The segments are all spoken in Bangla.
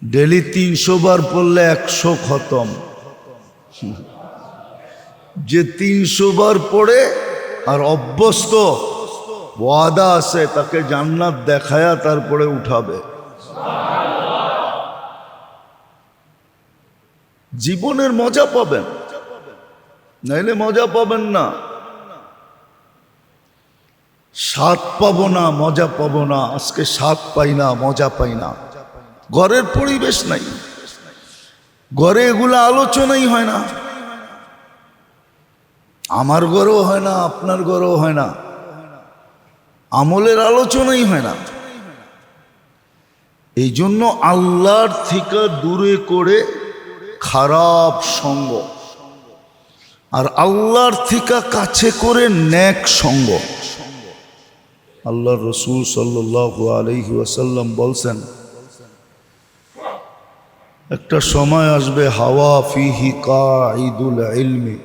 ডেলি 300 বার পড়লে 100 খতম। যে 300 বার পড়ে আর অভ্যস্ত, ওয়াদা আছে তাকে জান্নাত দেখায়া তারপরে উঠাবে। জীবনের মজা পাবেন, নাইলে মজা পাবেন না। স্বাদ পাবো না, মজা পাবো না। আজকে স্বাদ পাই না, মজা পাই না। ঘরের পরিবেশ নাই, ঘরে এগুলো আলোচনাই হয় না। আমার ঘরেও হয় না, আপনার ঘরেও হয় না। আমলের আলোচনাই হয় না। এই জন্য আল্লাহর থেকে দূরে করে খারাপ সঙ্গ, আর আল্লাহর থেকে কাছে করে নেক সঙ্গ। আল্লাহর রাসূল সাল্লাল্লাহু আলাইহি ওয়াসাল্লাম বলছেন, একটা সময় আসবে হাওয়া ফিহি কাঈদুল ইলমি,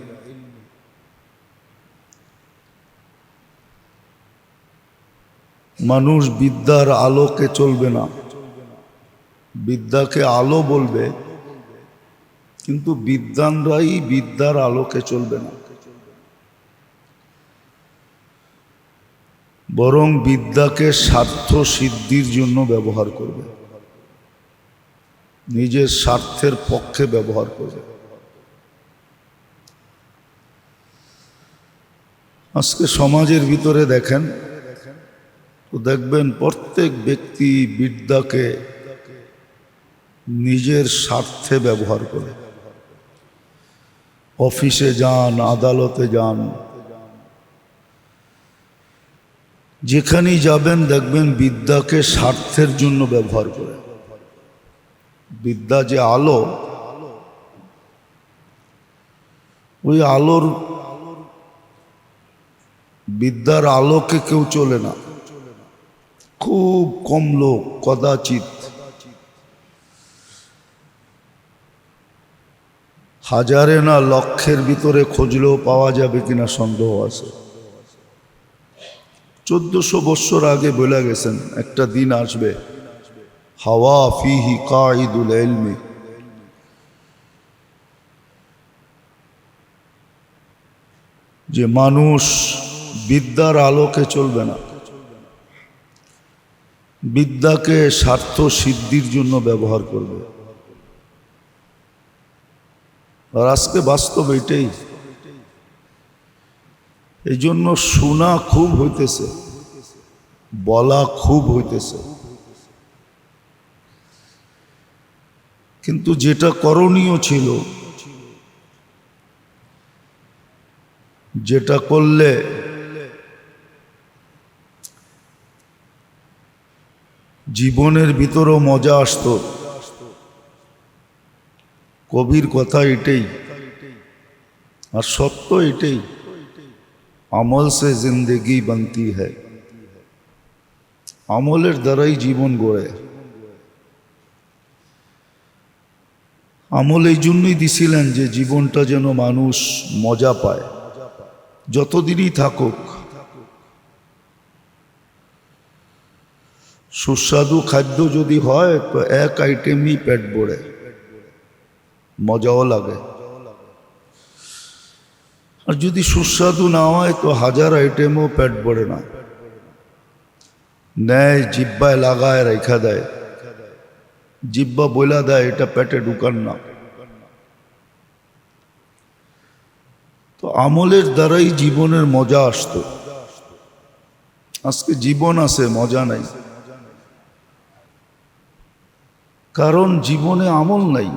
মানুষ বিদ্যার আলোকে চলবে না। বিদ্যাকে আলো বলবে, কিন্তু বিদ্বানরাই বিদ্যার আলোকে চলবে না, বরং বিদ্যাকে স্বার্থ সিদ্ধির জন্য ব্যবহার করবে, নিজের স্বার্থের পক্ষে ব্যবহার করবে। আজকে সমাজের ভিতরে দেখেন তো দেখবেন প্রত্যেক ব্যক্তি বিদ্যাকে নিজের স্বার্থে ব্যবহার করে। অফিসে যান, আদালতে যান, যেখানেই যাবেন দেখবেন বিদ্যাকে স্বার্থের জন্য ব্যবহার করে। বিদ্যা যে আলো, ওই আলোর, বিদ্যার আলোকে কেউ চলে না। খুব কম লোক, কদাচিৎ। হাজারে না লক্ষের ভিতরে খুঁজলেও পাওয়া যাবে কিনা সন্দেহ আছে। 1400 বছর আগে বলে গেছেন একটা দিন আসবে হাওয়া ফিহি কাঈদুল ইলমি, যে মানুষ বিদ্যার আলোকে চলবে না, বিদ্যাকে স্বার্থ সিদ্ধির জন্য ব্যবহার করবে। আর আজকে বাস্তব এটাই। এই জন্য শোনা খুব হইতেছে, বলা খুব হইতেছে, কিন্তু যেটা করণীয় ছিল, যেটা করলে জীবনের ভিতরও মজা আসতো, কবির কথা এটাই, আর সত্য এটাই। আমল সে জিন্দেগি বনতি হ্যায়, আমলের দ্বারাই জীবন গড়ে। আমল এই জন্যই দিছিলেন যে জীবনটা যেন মানুষ মজা পায়, যতদিনই থাকুক। সুস্বাদু খাদ্য যদি হয় তো এক আইটেমই পেট ভরে, মজাও লাগে। আর যদি সুস্বাদু না হয় তো 1000 আইটেমও পেট ভরে না। ন্যায় জিব্বায় লাগায় রেখা দেয়, জিব্বা বইলা দেয় এটা পেটে ঢুকান না। তো আমলের দ্বারাই জীবনের মজা আসতো। আজকে জীবন আছে, মজা নাই, কারণ জীবনে আমল নাই।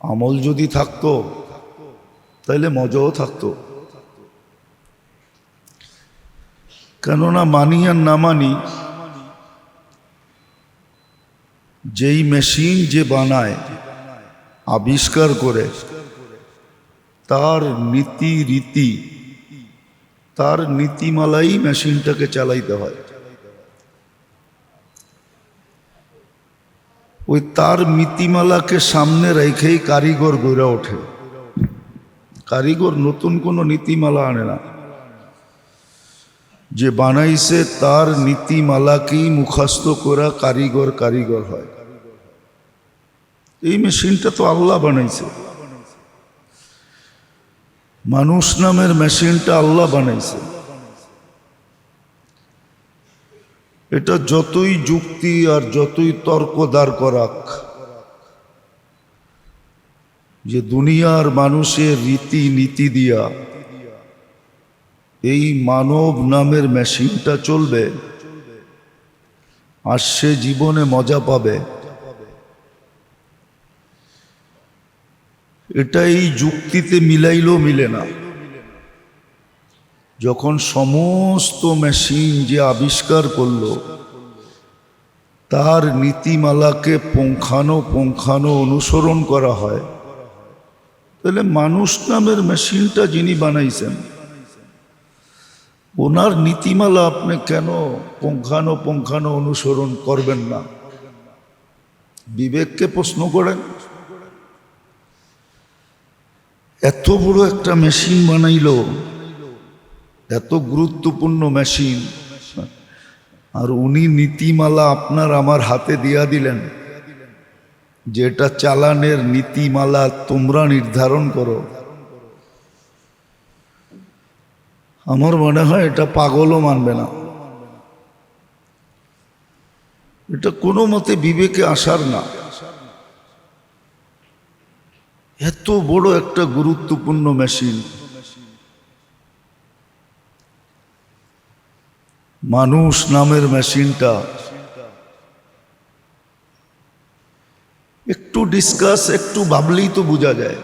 আমল যদি থাকতো তাহলে মজাও থাকতো। কেননা মানি আর না মানি, যেই মেশিন যে বানায়, আবিষ্কার করে, তার নীতি রীতি, তার নীতিমালাই মেশিনটাকে চালাইতে হয়। ওই তার নীতিমালাকে সামনে রেখেই কারিগর গড়ে ওঠে। কারিগর নতুন কোনো নীতিমালা আনে না। যে বানাইছে তার নীতিমালাকেই মুখস্থ করা কারিগর হয়। এই মেশিনটা তো আল্লাহ বানাইছে, মানুষ নামের মেশিনটা আল্লাহ বানাইছে। এটা যতই যুক্তি আর যতই তর্ক দাঁড় করাক, যে দুনিয়ার মানুষের রীতি নীতি দিয়া এই মানব নামের মেশিনটা চলবে আর সে জীবনে মজা পাবে, এটা এই যুক্তিতে মিলাইলেও মিলে না। যখন সমস্ত মেশিন যে আবিষ্কার করলো তার নীতিমালাকে পুঙ্খানো অনুসরণ করা হয়, তাহলে মানুষ নামের মেশিনটা যিনি বানাইছেন ওনার নীতিমালা আপনি কেন পুঙ্খানো অনুসরণ করবেন না? বিবেককে প্রশ্ন করেন। এত বড় একটা মেশিন বানাইল, এত গুরুত্বপূর্ণ মেশিন, আর উনি নীতিমালা আপনার আমার হাতে দিয়া দিলেন যে এটা চালানের নীতিমালা তোমরা নির্ধারণ করো। আমার মনে হয় এটা পাগলও মানবে না, এটা কোনো মতে বিবেকে আসার না। এত বড় একটা গুরুত্বপূর্ণ মেশিন, মানুষ নামের মেশিনটা একটু ডিসকাস, একটু ভাবলেই তো বোঝা যায়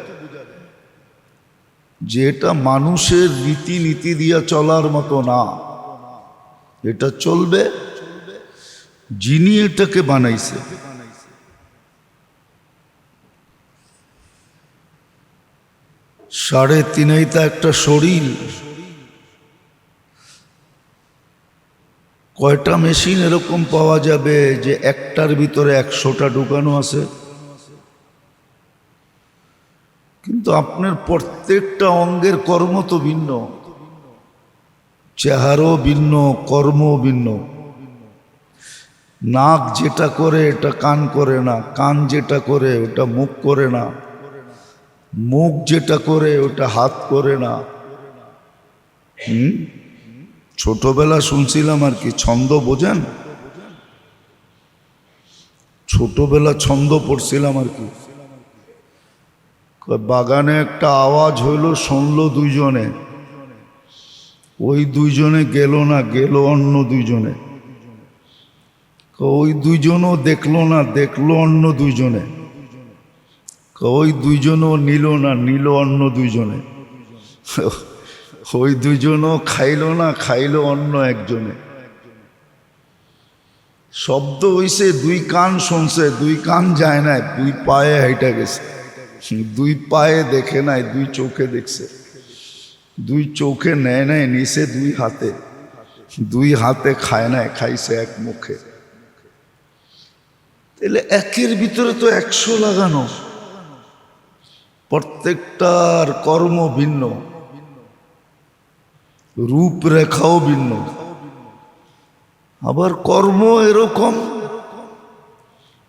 যে এটা মানুষের রীতিনীতি দিয়া চলার মতো না। এটা চলবে যিনি এটাকে বানাইছে। সাড়ে তিনাইতা একটা শরীর, কয়টা মেশিন এরকম পাওয়া যাবে যে একটার ভিতরে 100টা ঢুকানো আছে? কিন্তু আপনার প্রত্যেকটা অঙ্গের কর্ম তো ভিন্ন, চেহারাও ভিন্ন, কর্মও ভিন্ন। নাক যেটা করে এটা কান করে না, কান যেটা করে ওটা মুখ করে না, মুখ যেটা করে ওটা হাত করে না। ছোটবেলা শুনছিলাম আর কি, ছন্দ বোঝেন? ছোটবেলা ছন্দ পড়ছিলাম আর কি। বাগানে একটা আওয়াজ হইল, শুনলো দুইজনে, ওই দুইজনে গেল না, গেল অন্য দুইজনে। ওই দুইজনও দেখলো না, দেখলো অন্য দুইজনে। ওই দুইজনও নিল না, নিল অন্য দুইজনে। ওই দুইজনও খাইল না, খাইল অন্য একজনে। শব্দ হইছে, দুই কান শুনছে, দুই কান যায় নাই, দুই পায়ে হাইটা গেছে। দুই পায়ে দেখে নাই, দুই চোখে দেখছে। দুই চোখে নেয় নাই, নিছে দুই হাতে। দুই হাতে খায় নাই, খাইছে এক মুখে। তাহলে একের ভিতরে তো 100 লাগানো, প্রত্যেকটার কর্ম ভিন্ন, রূপরেখাও ভিন্ন, আবার কর্ম এরকম।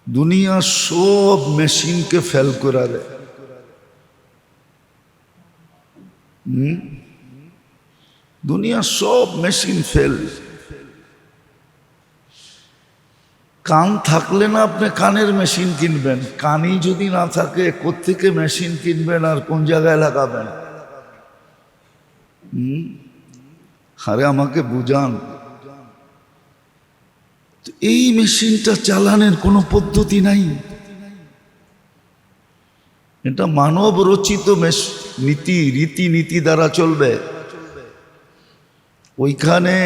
দুনিয়া সব মেশিনকে ফেল করে দেয়। দুনিয়া সব মেশিন ফেল। কান থাকলে না আপনি কানের মেশিন কিনবেন, কানই যদি না থাকে কোত্থেকে মেশিন কিনবেন আর কোন জায়গায় লাগাবেন? আরে আমাকে বুঝান। এই মেশিনটা চালানোর কোনো পদ্ধতি নাই, এটা মানব রচিত রীতিনীতি দ্বারা চলবে। ওইখানে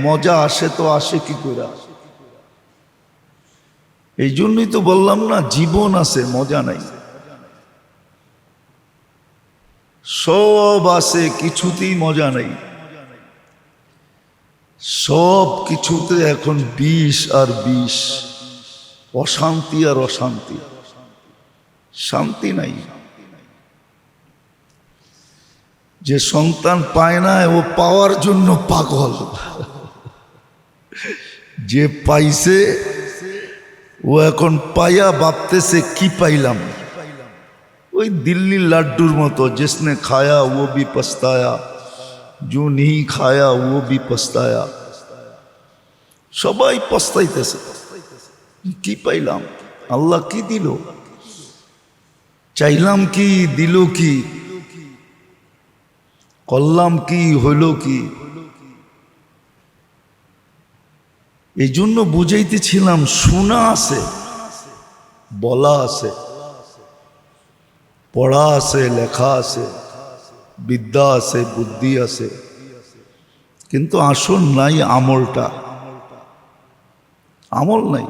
মজা আসে তো আসে কি করে? এই জন্যই তো বললাম না, জীবন আছে, মজা নাই। সব আছে, কিছুতেই মজা নাই। সব কিছুতে এখন বিষ আর বিষ, অশান্তি আর অশান্তি, শান্তি নাই। যে সন্তান পায় না ও পাওয়ার জন্য পাগল, যে পাইছে ও এখন পাইয়া ভাবতেছে কি পাইলাম। ওই দিল্লি লাড্ডুর মতো, जिसने खाया वो भी पछताया, जो नहीं खाया वो भी पछताया। সবাই পস্তাইতেছে, কি পাইলাম, আল্লাহ কি দিল, চাইলাম কি, দিল কি, করলাম কি, হইল কি। এই জন্য বুঝাইতেছিলাম, শোনা আছে, বলা আছে, পড়া আছে, লেখা আছে, বিদ্যা আছে, বুদ্ধি আছে, কিন্তু আসল নাই আমলটা, আমল নাই,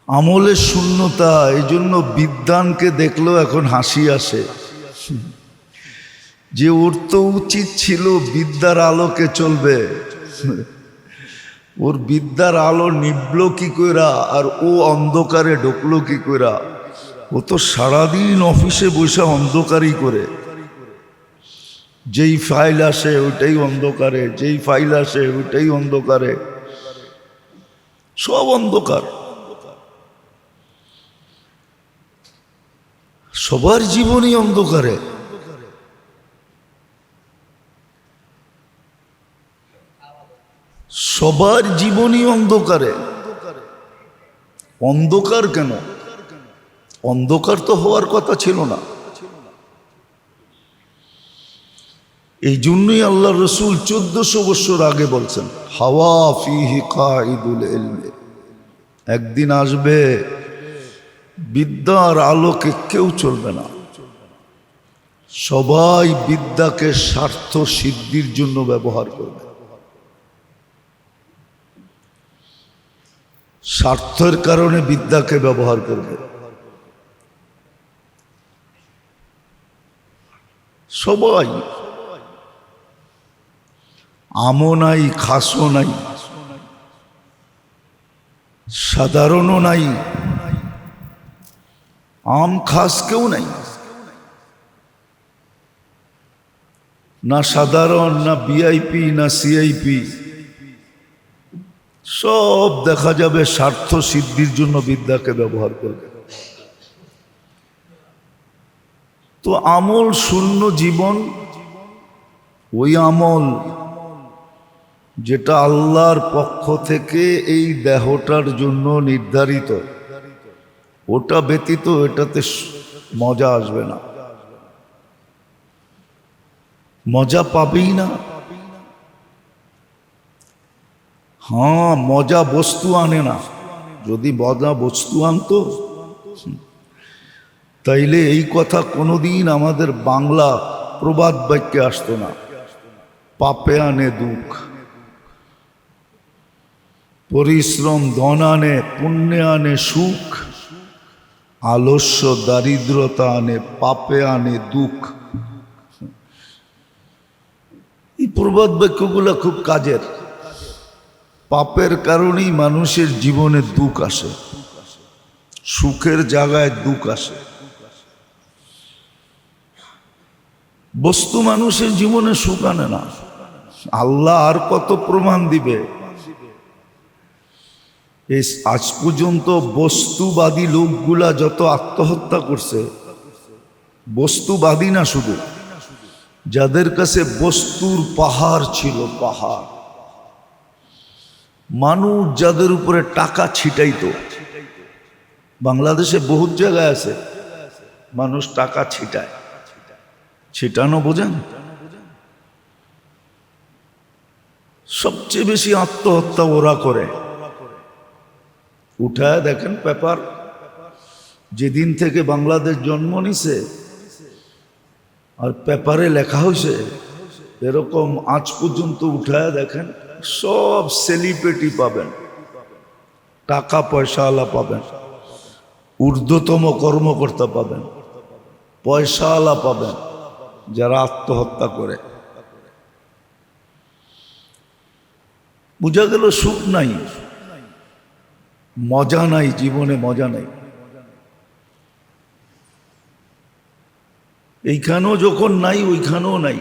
আমলের শূন্যতা। এই জন্য বিদ্বানকে দেখলেও এখন হাসি আসে, যে ওর তো উচিত ছিল বিদ্যার আলোকে চলবে, ওর বিদ্যার আলো নিবল কি কইরা, আর ও অন্ধকারে ঢুকলো কি কইরা। ও তো সারাদিন অফিসে বসে অন্ধকারই করে, যেই ফাইল আসে ওইটাই অন্ধকারে, যেই ফাইল আসে ওইটাই অন্ধকারে, সব অন্ধকার। সবার জীবনই অন্ধকারে। সবার জীবনই অন্ধকারে। অন্ধকার কেন? অন্ধকার তো হওয়ার কথা ছিল না। এই জন্যই আল্লাহ রসুল 1400 বছর আগে বলছেন, হাওয়া ফিহি কাইদুল ইলমে, একদিন আসবে বিদ্যার আলোকে কেউ চলবে না, সবাই বিদ্যাকে স্বার্থ সিদ্ধির জন্য ব্যবহার করবে, স্বার্থের কারণে বিদ্যাকে ব্যবহার করবে সবাই। আমও নাই, খাসও নাই, সাধারণও নাই, আম খাস কেউ নাই, না সাধারণ, না ভিআইপি, না সিআইপি, সব দেখা যাবে স্বার্থ সিদ্ধির জন্য বিদ্যাকে ব্যবহার করবে। তো আমল শূন্য জীবন, ওই আমল যেটা আল্লাহর পক্ষ থেকে এই দেহটার জন্য নির্ধারিত, ওটা ব্যতীত এটাতে মজা আসবে না, মজা পাবেই না। হ্যাঁ, মজা বস্তু আনে না। যদি মজা বস্তু আনতো তাইলে এই কথা কোনোদিন আমাদের বাংলা প্রবাদ বাক্যে আসতো না। পাপে আনে দুঃখ, পরিশ্রম ধন আনে, পুণ্যে আনে সুখ, আলস্য দারিদ্রতা আনে, পাপে আনে দুঃখ। এই প্রবাদ বাক্যগুলো খুব কাজের। পাপের কারণেই মানুষের জীবনে দুঃখ আসে, সুখের জায়গায় দুঃখ আসে। বস্তু মানুষের জীবনে সুখ আনে না। আল্লাহ আর কত প্রমাণ দিবে? আজ পর্যন্ত বস্তুবাদী লোকগুলা যত আত্মহত্যা করছে, বস্তুবাদী না শুধু, যাদের কাছে বস্তুর পাহাড় ছিল, পাহাড়, মানুষ যাদের উপরে টাকা ছিটাইতো। বাংলাদেশে বহুত জায়গায় আছে মানুষ টাকা ছিটায়। ছিটানো বোঝেন? সবচেয়ে বেশি আত্মহত্যা ওরা করে। উঠায় দেখেন পেপার, যেদিন থেকে বাংলাদেশ জন্ম নিছে আর পেপারে লেখা হয়েছে এরকম আজ পর্যন্ত উঠায় দেখেন, সব সেলিব্রিটি পাবেন, টাকা পয়সাওয়ালা পাবেন, ঊর্ধ্বতম কর্মকর্তা পাবেন, পয়সাওয়ালা পাবেন, যারা আত্মহত্যা করে। বোঝা গেল সুখ নাই, মজা নাই, জীবনে মজা নাই। এইখানেও যখন নাই ওইখানেও নাই।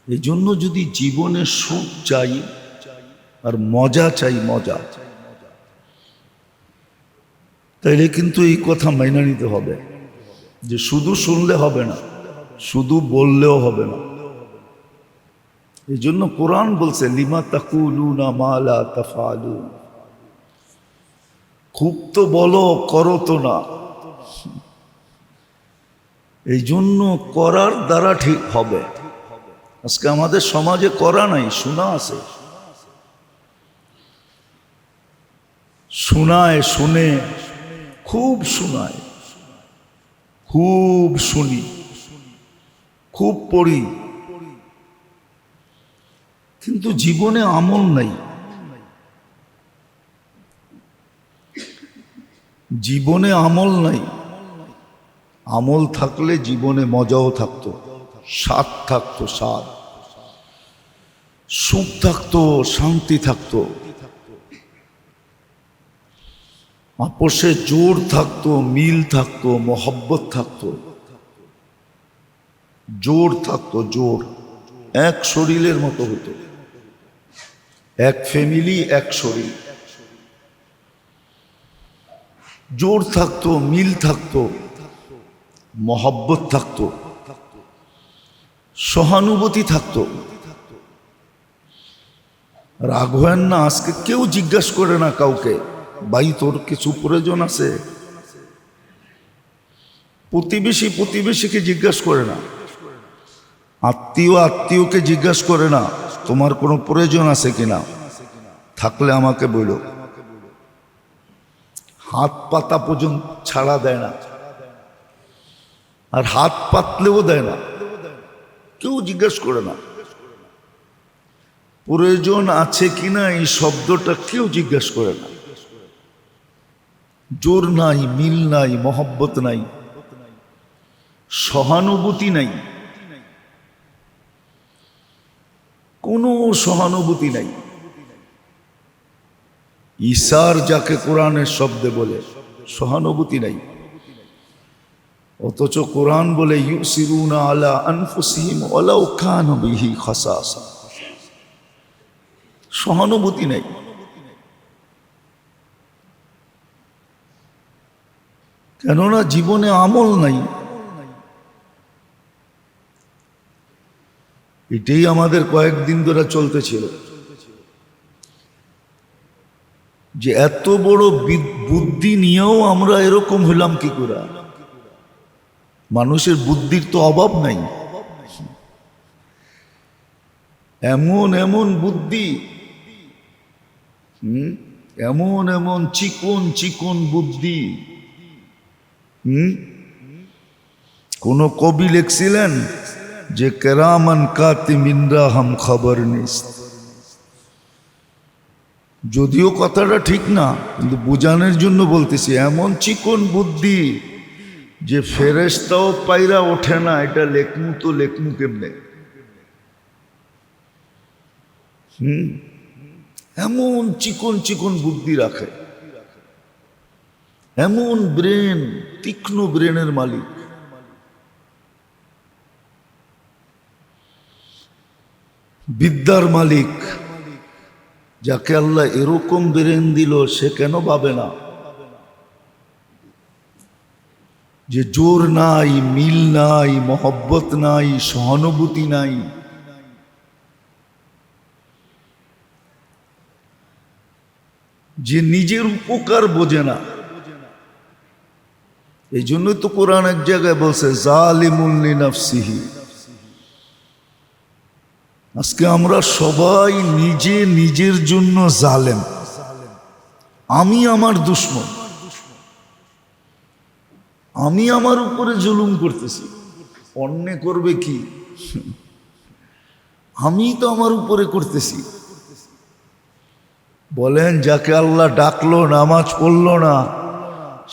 এই জন্য যদি জীবনে সুখ চাই আর মজা চাই, মজা, তাইলে কিন্তু এই কথা মাইনা নিতে হবে যে শুধু শুনলে হবে না, শুধু বললেও হবে না। এই জন্য কোরআন বলছে লিমা তাকুলুনা মা লা তাফআলুন, খুব তো বলো, করো তো না। এই জন্য করার দ্বারা ঠিক হবে। আজকে আমাদের সমাজে করা নাই, শোনা আছে, শোনায়, শুনে, খুব শোনায়, খুব শুনি, খুব পড়ি, কিন্তু জীবনে আমল নাই। জীবনে আমল নাই। আমল থাকলে জীবনে মজাও থাকতো, স্বাদ থাকতো, স্বাদ, সুখ থাকতো, শান্তি থাকতো, আপোষে জোর থাকতো, মিল থাকতো, মহব্বত থাকতো, জোর থাকতো, জোর, এক শরীরের মতো হতো, এক ফ্যামিলি, এক শরীর, জোর থাকতো, মিল থাকতো, মহব্বত থাকতো, সহানুভূতি থাকতো। রাগ হয় না। আজকে কেউ জিজ্ঞাসা করে না কাউকে, ভাই তোর কিছু প্রয়োজন আছে? প্রতিবেশী প্রতিবেশীকে জিজ্ঞাসা করে না, আত্মীয় আত্মীয়কে জিজ্ঞাসা করে না তোমার কোনো প্রয়োজন আছে কিনা, থাকলে আমাকে বলো। হাত পাতা পর্যন্ত ছাড়া দেয় না, আর হাত পাতলেও দেয় না, কেউ জিজ্ঞাসা করে না। প্রয়োজন আছে কিনা এই শব্দটা কেউ জিজ্ঞাসা করে না। জোর নাই, মিল নাই, মহব্বত নাই, সহানুভূতি নাই, কোনো সহানুভূতি নাই। ঈসার যাকে কোরআনের শব্দে বলে, সহানুভূতি নাই। অথচ কোরআন বলে ইউসিরুনা আলা আনফুসিহিম ওয়ালাউ কানা বিহি খাসাসা, সহানুভূতি নাই। কেননা জীবনে আমল নাই। এটাই আমাদের কয়েকদিন ধরে চলতেছিল, যে এত বড় বুদ্ধি নিয়েও আমরা এরকম হইলাম কি করে। মানুষের বুদ্ধির তো অভাব নাই, এমন এমন বুদ্ধি, এমন এমন চিকন চিকন বুদ্ধি। কোন কবি লিখছিলেন যে কেরামান কাতিমিনরা হাম খবর নিস। যদিও কথাটা ঠিক না, কিন্তু বোঝানোর জন্য বলতেছি, এমন চিকন বুদ্ধি যে ফেরেশতাও পাইরা ওঠে না। এটা লেখমু তো লেখমু কেমনে? এমন চিকন চিকন বুদ্ধি রাখে, এমন ব্রেন, তীক্ষ্ণ ব্রেনের মালিক। বিদ্যার মালিক, যাকে আল্লাহ এরকম ব্রেন দিল, সে কেন ভাবে না যে জোর নাই, মিল নাই, মহব্বত নাই, সহানুভূতি নাই? যে নিজের উপকার বোঝে না। এই জন্যই তো কোরআন এক জায়গায় বলছে জালিমুন লিনাফসিহি। আজকে আমরা সবাই নিজে নিজের জন্য জালেম। আমি আমার দুশ্মন, আমি আমার উপরে জুলুম করতেছি। অন্য করবে কি? আমি তো আমার উপরে করতেছি। বলেন, যাকে আল্লাহ ডাকলো, নামাজ পড়লো না,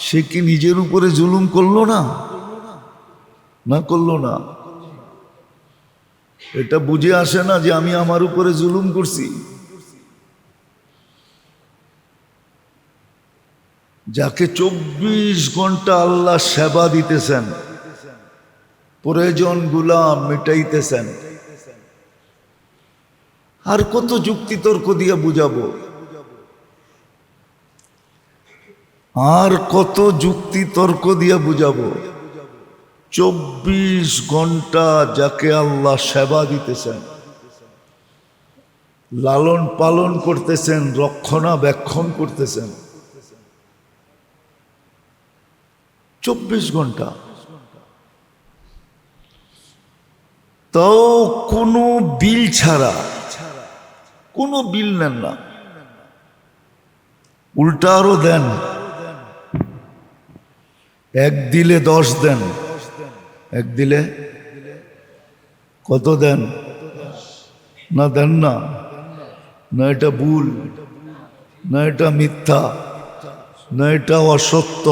সে কি নিজের উপরে জুলুম করলো না? না করলো না? এটা বুঝে আসে না যে আমি আমার উপরে জুলুম করছি। যাকে 24 ঘন্টা আল্লাহ সেবা দিতেছেন, প্রয়োজনগুলা মিটাইতেছেন, আর কত যুক্তি তর্ক দিয়ে বুঝাবো, আর কত যুক্তি তর্ক দিয়ে বুঝাবো? 24 ঘন্টা যাকে আল্লাহ সেবা দিতেছেন, লালন পালন করতেছেন, রক্ষণাবেক্ষণ করতেছেন, 24 ঘন্টা, তাও কোনো বিল ছাড়া, কোনো বিল নেন না, উল্টা আরো দেন। 1 দিলে 10 দেন, 1 দিলে কত দেন? না দেন না, না এটা ভুল, না এটা মিথ্যা, না এটা অসত্য,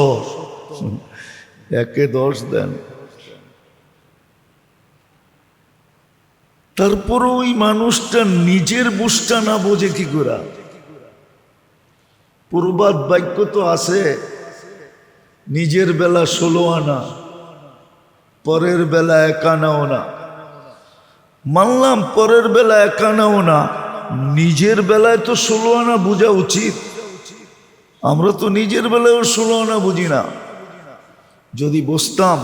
1-এ 10 দেন। তারপর ওই মানুষটা নিজের বুঝটা না বোঝে কি করে? প্রবাদ বাক্য তো আছে, নিজের বেলা 16 আনা, পরের বেলা 1 আনাও না। মানলাম পরের বেলা 1 আনাও না, নিজের বেলায় তো 16 আনা বোঝা উচিত। আমরা তো নিজের বেলায় 16 আনা বুঝি না। যদি বসতাম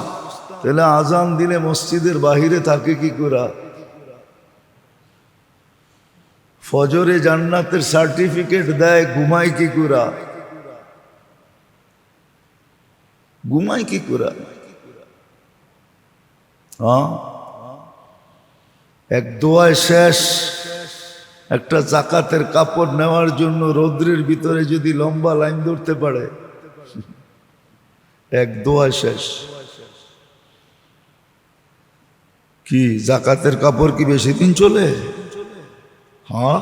তাহলে আজান দিলে মসজিদের বাহিরে থাকে কি করে? ফজরে জান্নাতের সার্টিফিকেট দেয়, ঘুমাই কি করে? ঘুমাই কি করে? হ্যাঁ, এক দোয়ায় শেষ। একটা জাকাতের কাপড় নেওয়ার জন্য রৌদ্রের ভিতরে যদি লম্বা লাইন ধরতে পারে, এক দোয়ায় শেষ। কি জাকাতের কাপড় কি বেশি দিন চলে? হ্যাঁ,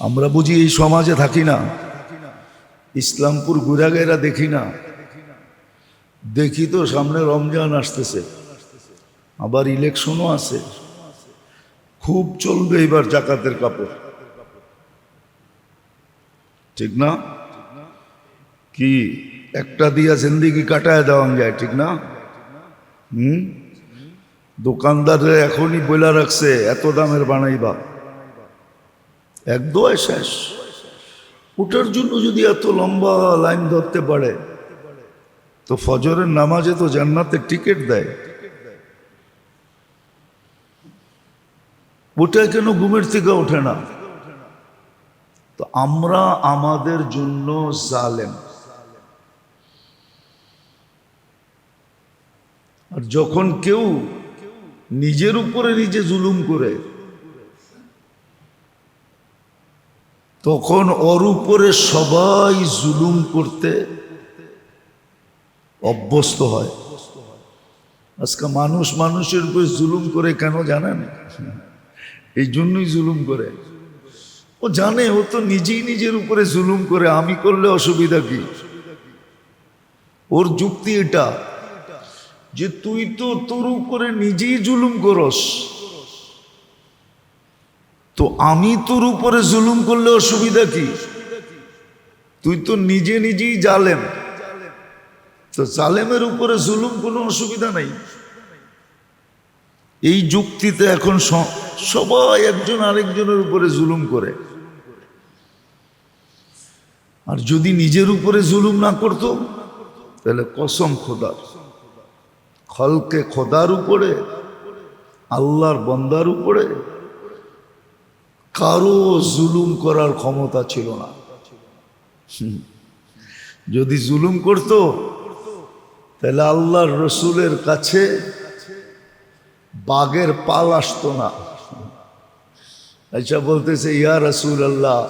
আমরা বুঝি এই সমাজে থাকি না, ইসলামপুর ঘুরাগেরা দেখি না? দেখি তো, সামনে রমজান আসতেছে, আবার ইলেকশনও আছে, খুব চলবে এবার জাকাতের কাপড়, ঠিক না? কি একটা দিয়া জিন্দিগি কাটায় দেওয়া যায়, ঠিক না? দোকানদারে এখনই বইলা রাখছে এত দামের বানাইবা, এক দোয়ায় শেষ। ওটার জন্য যদি এত লম্বা লাইন ধরতে পারে, তো ফজরের নামাজে তো জান্নাতের টিকিট দেয়। ওটা কেন ঘুমের থেকে ওঠে না? তো আমরা আমাদের জন্য জালেম। আর যখন কেউ নিজের উপরে নিজে জুলুম করে, তখন ওর উপরে সবাই জুলুম করতে অভ্যস্ত হয়। আজকে মানুষ মানুষের উপরে জুলুম করে কেন জানেন? এই জন্যই জুলুম করে। ও জানে ও তো নিজেই নিজের উপরে জুলুম করে, আমি করলে অসুবিধা কি? ওর যুক্তি এটা যে তুই তো তোর উপরে নিজেই জুলুম করস, তো আমি তোর উপরে জুলুম করলে অসুবিধা কি? তুই তো নিজে নিজেই জালেম, তো জালেমের উপরে জুলুম কোনো অসুবিধা নাই। এই যুক্তিতে এখন সবাই একজন আরেকজনের উপরে জুলুম করে। আর যদি নিজের উপরে জুলুম না করতো, তাহলে কসম খোদার, খলকে খোদার উপরে, আল্লাহর বান্দার উপরে কারো জুলুম করার ক্ষমতা ছিল না। যদি জুলুম করত, তাহলে আল্লাহর রসুলের কাছে বাঘের পাল আসতো না। আচ্ছা বলতেছে, ইয়া রাসূল আল্লাহ,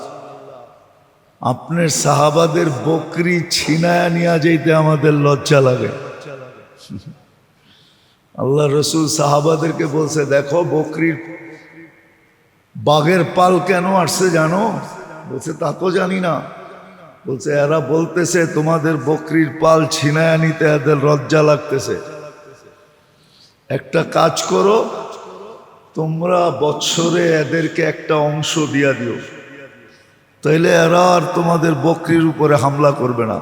আপনার সাহাবাদের বকরি ছিনায়া নিয়ে যাইতে আমাদের লজ্জা লাগে। আল্লাহ রসুল সাহাবাদেরকে বলছে, দেখো বকরির বাঘের পাল কেন আসছে জানো? বলছে, তা তো জানি না। বলছে, এরা বলতেছে তোমাদের বকরির পাল ছিনায়া নিতে এদের লজ্জা লাগতেছে। একটা কাজ করো, তোমরা বৎসরে এদেরকে একটা অংশ দিয়া দিও, তাইলে এরা আর তোমাদের বকরির উপরে হামলা করবে না।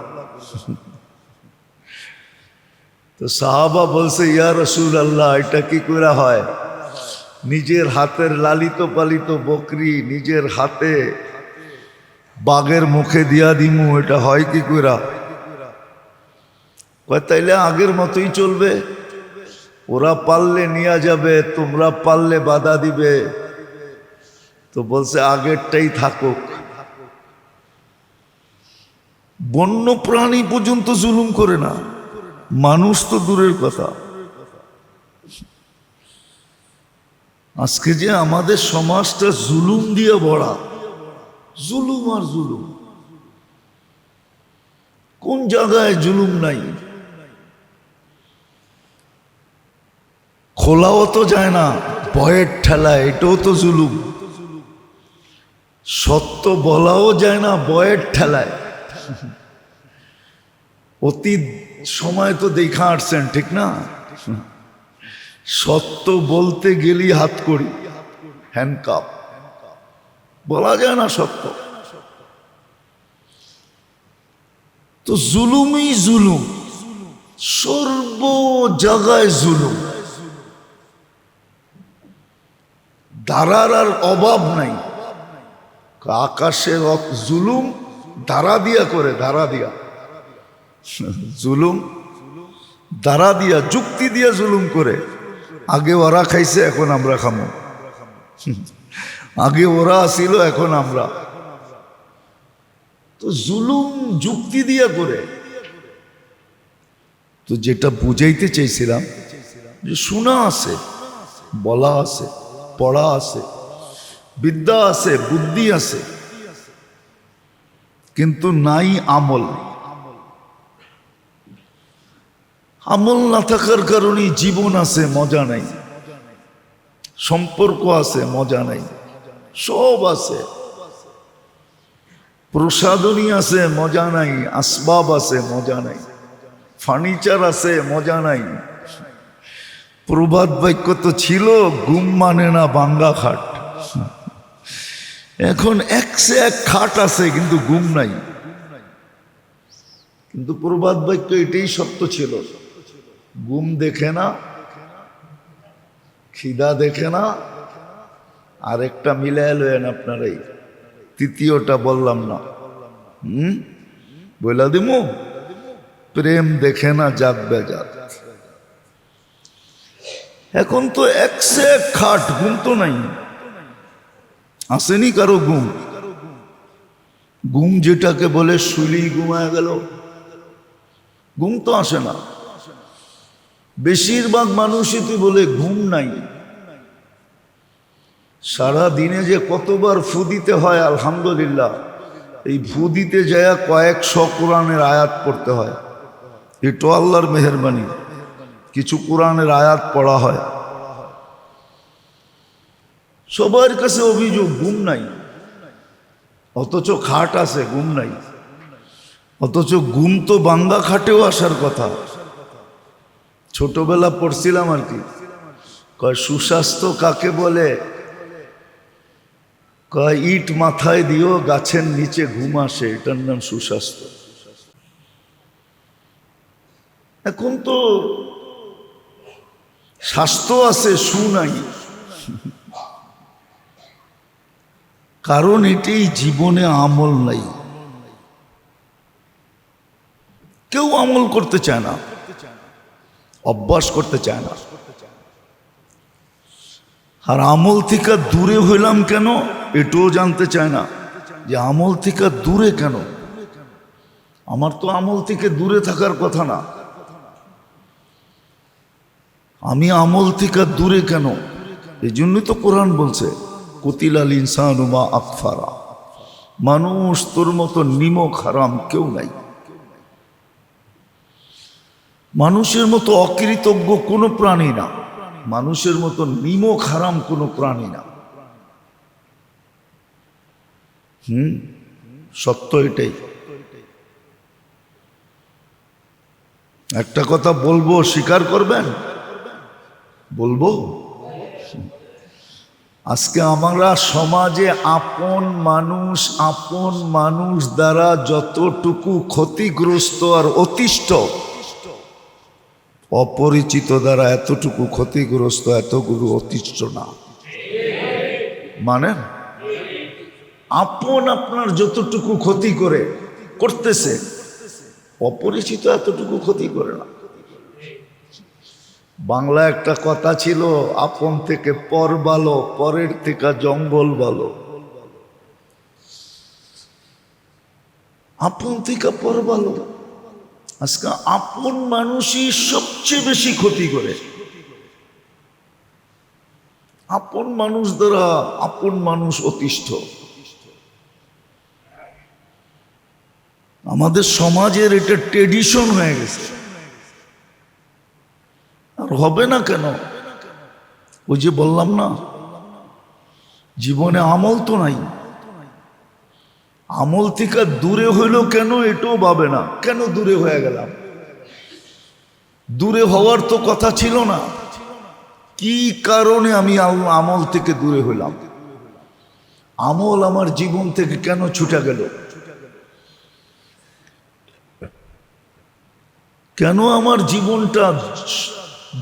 তো সাহাবা বলছে, ইয়া রাসূল আল্লাহ, এটা কি করে হয়? নিজের হাতের লালিত পালিত বকরি নিজের হাতে বাঘের মুখে দিয়া দিমু, এটা হয় কি কইরা? তাইলে আগের মতোই চলবে, ওরা পারলে নিয়ে যাবে, তোমরা পারলে বাধা দিবে। তো বলছে আগেরটাই থাকুক। বন্য প্রাণী পর্যন্ত জুলুম করে না, মানুষ তো দূরের কথা। আজকে যে আমাদের সমাজটা জুলুম দিয়ে ভরা, জুলুম আর জুলুম, কোন জায়গায় জুলুম নাই? খোলাও তো যায় না, ভয়ের ঠেলা, এটাও তো জুলুম। সত্য বলাও যায় না, ভয়ের ঠেলায়। অতীত সময় তো দেখা আসছেন, ঠিক না? সত্য বলতে গেলি হাত করি, হ্যান্ডকাপ, বলা যায় না সত্য। তো জুলুমই জুলুম, সর্ব জায়গায় জুলুম, ধারার আর অভাব নাই। আকাশের জুলুম ধারা দিয়া করে, ধারা দিয়া জুলুম, ধারা দিয়া যুক্তি দিয়া জুলুম করে। আগে ওরা খাইছে, এখন আমরা খামো। আগে ওরা আসিল, এখন আমরা। তো জুলুম যুক্তি দিয়া করে। তো যেটা বুঝাইতে চাইছিলাম, যে শোনা আছে, বলা আছে, পড়া আছে, বিদ্যা আছে, বুদ্ধি আছে, কিন্তু নাই আমল। আমল না থাকার কারণে জীবন আছে, মজা নাই। সম্পর্ক আছে, মজা নাই। সব আছে, প্রসাধনী আছে, মজা নাই। আসবাব আছে, মজা নাই। ফার্নিচার আছে, মজা নাই। প্রবাদ বাক্য তো ছিল, ঘুম মানে না ভাঙ্গা খাট। এখন একশে এক খাট আছে, কিন্তু ঘুম নাই। কিন্তু প্রবাদ বাক্য এটাই সত্য ছিল, ঘুম দেখে না, খিদা দেখে না। আরেকটা মিলায় লয়েন আপনারাই, তৃতীয়টা বললাম না। বইলা দিমু, প্রেম দেখে না, জাত বেজাত। এখন তো একশে এক খাট, ঘুম তো নাই। আসেনি কারো ঘুম? ঘুম যেটাকে বলে শুলি ঘুমায় গেল, ঘুম তো আসে না। বেশিরভাগ মানুষই তুই বলে ঘুম নাই। সারা দিনে যে কতবার ফু দিতে হয়, আলহামদুলিল্লাহ, এই ফু দিতে যায় কয়েকশো কোরআনের আয়াত পড়তে হয়। এটাও আল্লাহর মেহেরবানি, কিছু কোরআনের আয়াত পড়া হয়। সবার কাছে অভিযোগ ঘুম নাই, অথচ খাট আছে, ঘুম নাই। অথচ ঘুম তো বাঙ্গা খাটেও আসার কথা। ছোটবেলা পড়ছিলাম আর কি, কয় সুস্বাস্থ্য কাকে বলে? কয় ইট মাথায় দিও, গাছের নিচে ঘুম আসে, এটার নাম সুস্বাস্থ্য। এখন তো স্বাস্থ্য আছে, সু নাই। কারণ এটাই জীবনে আমল নাই। কেউ আমল করতে চায় না, অভ্যাস করতে চায় না। আর আমল থেকে দূরে হইলাম কেন, এটাও জানতে চায় না, যে আমল থেকে দূরে কেন। আমার তো আমল থেকে দূরে থাকার কথা না, আমি আমল থেকে দূরে কেন? এই জন্যই তো কোরআন বলছে, কুতিলাল ইনসানু মা আকফারা। মানুষ তোর মতো নিমক হারাম কেউ নাই। মানুষের মতো অকৃতজ্ঞ কোনো প্রাণী না, মানুষের মতো নিমক হারাম কোনো প্রাণী না। সত্য এটাই। একটা কথা বলবো, স্বীকার করবেন? বলবো, আজকে আমরা সমাজে আপন মানুষ দ্বারা যতটুকু ক্ষতিগ্রস্ত আর অতিষ্ঠ, অপরিচিত দ্বারা এতটুকু ক্ষতিগ্রস্ত, এতগুলো অতিষ্ঠ না। মানে আপন আপনার যতটুকু ক্ষতি করতেছে, অপরিচিত এতটুকু ক্ষতি করে না। বাংলা একটা কথা ছিল, আপন থেকে পর ভালো, পরের থেকে জঙ্গল ভালো। আপন থেকে পর ভালো। আজকে আপন মানুষই সবচেয়ে বেশি ক্ষতি করে। আপন মানুষ দ্বারা আপন মানুষ অতিষ্ঠ। আমাদের সমাজের এটা ট্রেডিশন হয়ে গেছে। আর হবে না কেন? ওই যে বললাম না, জীবনে আমল তো নাই। আমল থেকে দূরে হইল কেন, এটাও ভাবে না। কেন দূরে হয়ে গেলাম? দূরে হওয়ার তো কথা ছিল না। কি কারণে আমি আমল থেকে দূরে হইলাম? আমল আমার জীবন থেকে কেন ছুটে গেল? কেন আমার জীবনটা,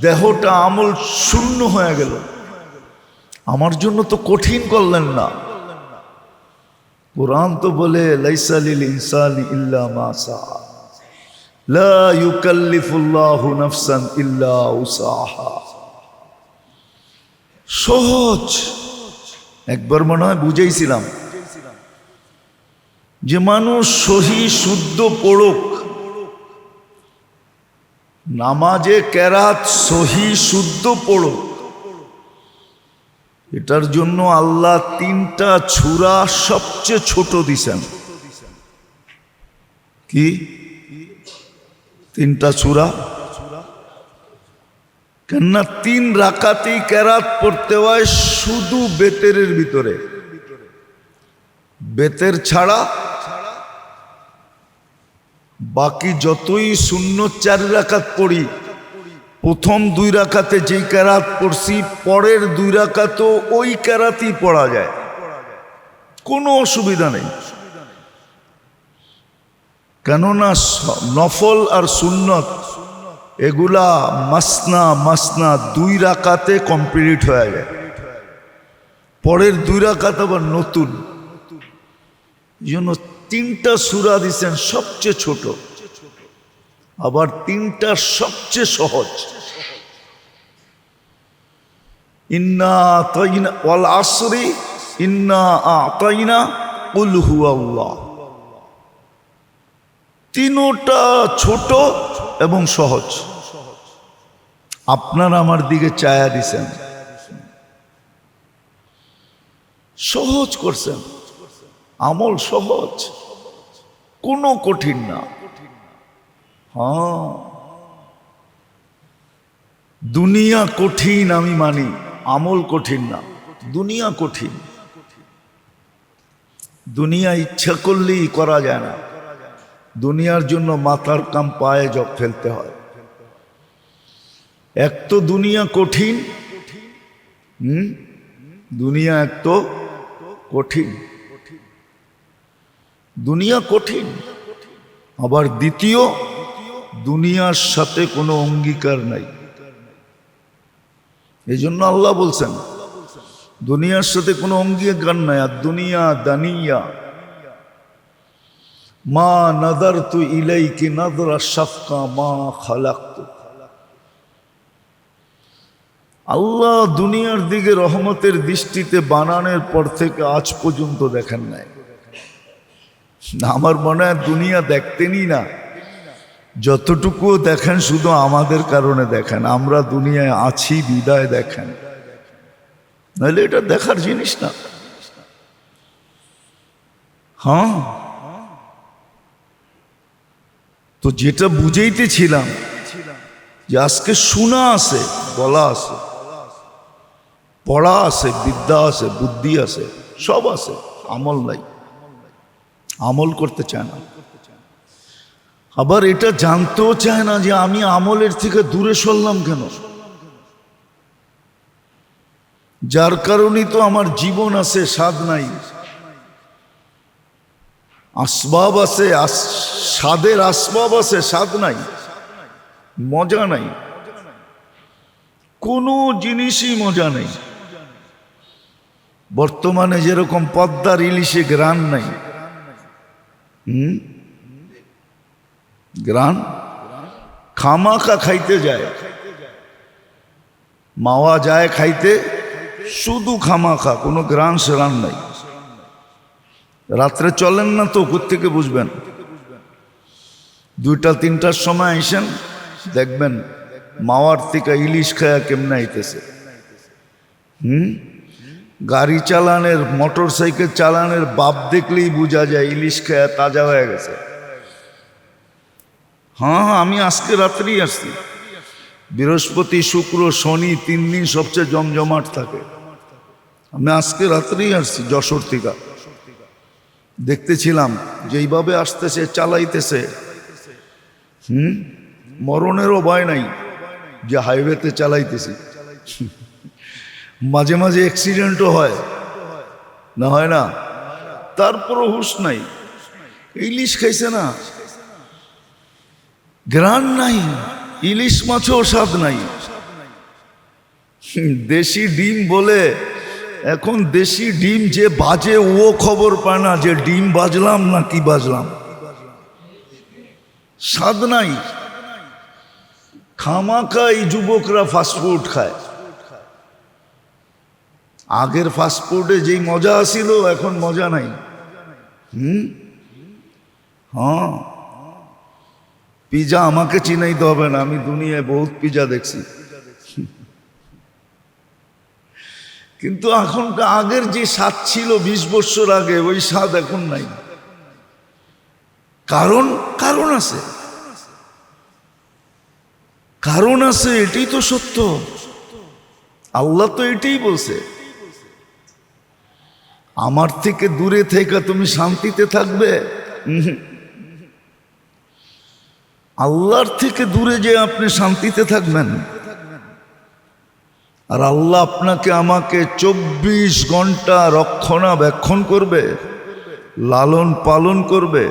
দেহটা আমল শূন্য হয়ে গেল? আমার জন্য তো কঠিন করলেন না। কুরআন তো বলে, লাইসা লিল ইনসানি ইল্লা মা সাআ, লা ইউকাল্লিফুল্লাহু নাফসান ইল্লা উসাহা। সহজ। একবার মনে হয় বুঝাইছিলাম যে মানুষ সহি শুদ্ধ পড়ুক, নামাজে কেরাত সহি শুদ্ধ পড়ুক, এটার জন্য আল্লাহ 3টা সূরা সবচেয়ে ছোট দিছেন। কি 3টা সূরা? কেননা 3 রাকাতেই কেরাত পড়তে হয় শুধু বেতেরের ভিতরে। বেতের ছাড়া বাকি যতই সুন্নত 4 রাকাত পড়ি, প্রথম 2 রাকাতে যেই কেরাত পড়ছি, পরের 2 রাকাতও ওই কেরাতই পড়া যায়, কোনো অসুবিধা নেই। কেননা নফল আর সুন্নত এগুলা মাসনা মাসনা 2 রাকাতে কমপ্লিট হয়ে যায়। পরের 2 রাকাত আবার নতুন। এই জন্য 3টা সূরা দিচ্ছেন সবচেয়ে ছোট, আবার 3টা সবচেয়ে সহজ। ইন্না আতাইনা ওয়াল আসরি ইন্না আতাইনা কুল হুয়াল্লাহ। 3টা ছোট এবং সহজ। আপনারা আমার দিকে চায়া দিছেন, সহজ করছেন। আমল সহজ, কোনো কঠিন না। হ্যাঁ, দুনিয়া কঠিন আমি মানি, আমল কঠিন না। দুনিয়া কঠিন। দুনিয়া ইচ্ছা করলেই করা যায় না। দুনিয়ার জন্য মাথার কাম পায়ে জব ফেলতে হয়। এক তো দুনিয়া কঠিন, দুনিয়া এক তো কঠিন। দুনিয়া কঠিন, আবার দ্বিতীয় দুনিয়ার সাথে কোনো অঙ্গীকার নাই। এই জন্য আল্লাহ বলছেন দুনিয়ার সাথে কোনো অঙ্গীকার নাই। আর দুনিয়া দানিয়া মা নাযারতু ইলাইকি নাযরা শাফকা মা খালাকতু। আল্লাহ দুনিয়ার দিকে রহমতের দৃষ্টিতে বানানোর পর থেকে আজ পর্যন্ত দেখেন নাই। আমার মনে হয় দুনিয়া দেখতেনই না। যতটুকু দেখেন শুধু আমাদের কারণে দেখেন, আমরা দুনিয়ায় আছি বিদায় দেখেন, নাহলে এটা দেখার জিনিস না। হ্যাঁ, তো যেটা বুঝাইতেছিলাম যে আজকে শোনা আছে, বলা আছে, পড়া আছে, বিদ্যা আছে, বুদ্ধি আছে, সব আছে, আমল নাই। আমল করতে চায় না। আবার এটা জানতেও চায় না যে আমি আমলের থেকে দূরে সরলাম কেন। যার কারণেই তো আমার জীবন আছে, স্বাদ নাই। আসবাব আছে, স্বাদের আসবাব আছে, স্বাদ নাই, মজা নাই, কোনো জিনিসই মজা নেই। বর্তমানে যেরকম পদ্মার ইলিশে গ্রান নাই, গ্রান খামাখা খাইতে যায়, মাওয়া যায় খাইতে, শুধু খামাখা, কোনো গ্রান সেরান নাই। রাত্রে চলেন না তো কোত্থেকে বুঝবেন? 2টা-3টার সময় আইসেন, দেখবেন মাওয়ার থেকে ইলিশ খায়া কেমনে আইতেছে। গাড়ি চালানের, মোটর সাইকেল চালানের বাপ দেখলেই বোঝা যায় ইলিশ খায়া তাজা হয়ে গেছে। হ্যাঁ, আমি আজকে রাত্রেই আসছি। বৃহস্পতি, শুক্র, শনি 3 দিন সবচেয়ে জমজমাট থাকে। আমি আজকে রাত্রেই আসছি যশোর থেকে। দেখতেছিলাম যেইভাবে আসতেছে, চালাইতেছে, মরণেরও ভয় নাই যে হাইওয়েতে চালাইতেছি। মাঝে মাঝে অ্যাক্সিডেন্টও হয় না, হয় না? তারপরও হুঁশ নাই। ইলিশ খাইছে না, গ্রান নাই, ইলিশ মাছও স্বাদ নাই। দেশি ডিম বলে এখন দেশি ডিম যে বাজে ও খবর পায় না যে ডিম বাজলাম না কি বাজলাম। স্বাদ নাই। খামাখা এই যুবকরা ফাস্টফুড খায়। আগের ফাস্টফুডে যেই মজা ছিল এখন মজা নাই। হ্যাঁ, পিজা আমাকে চিনাইতে হবে না, আমি দুনিয়ায় বহুত পিজা দেখছি। কিন্তু এখন আগের যে স্বাদ ছিল 20 বছর আগে, ওই স্বাদ এখন নাই। কারণ আছে, কারণ আছে, এটাই তো সত্য। আল্লাহ তো এটাই বলছে, আমার থেকে দূরে থেকে তুমি শান্তিতে থাকবে। আল্লাহর থেকে দূরে যে আপনি শান্তিতে থাকবেন, আর আল্লাহ আপনাকে আমাকে 24 ঘন্টা রক্ষণাবেক্ষণ করবে, লালন পালন করবে,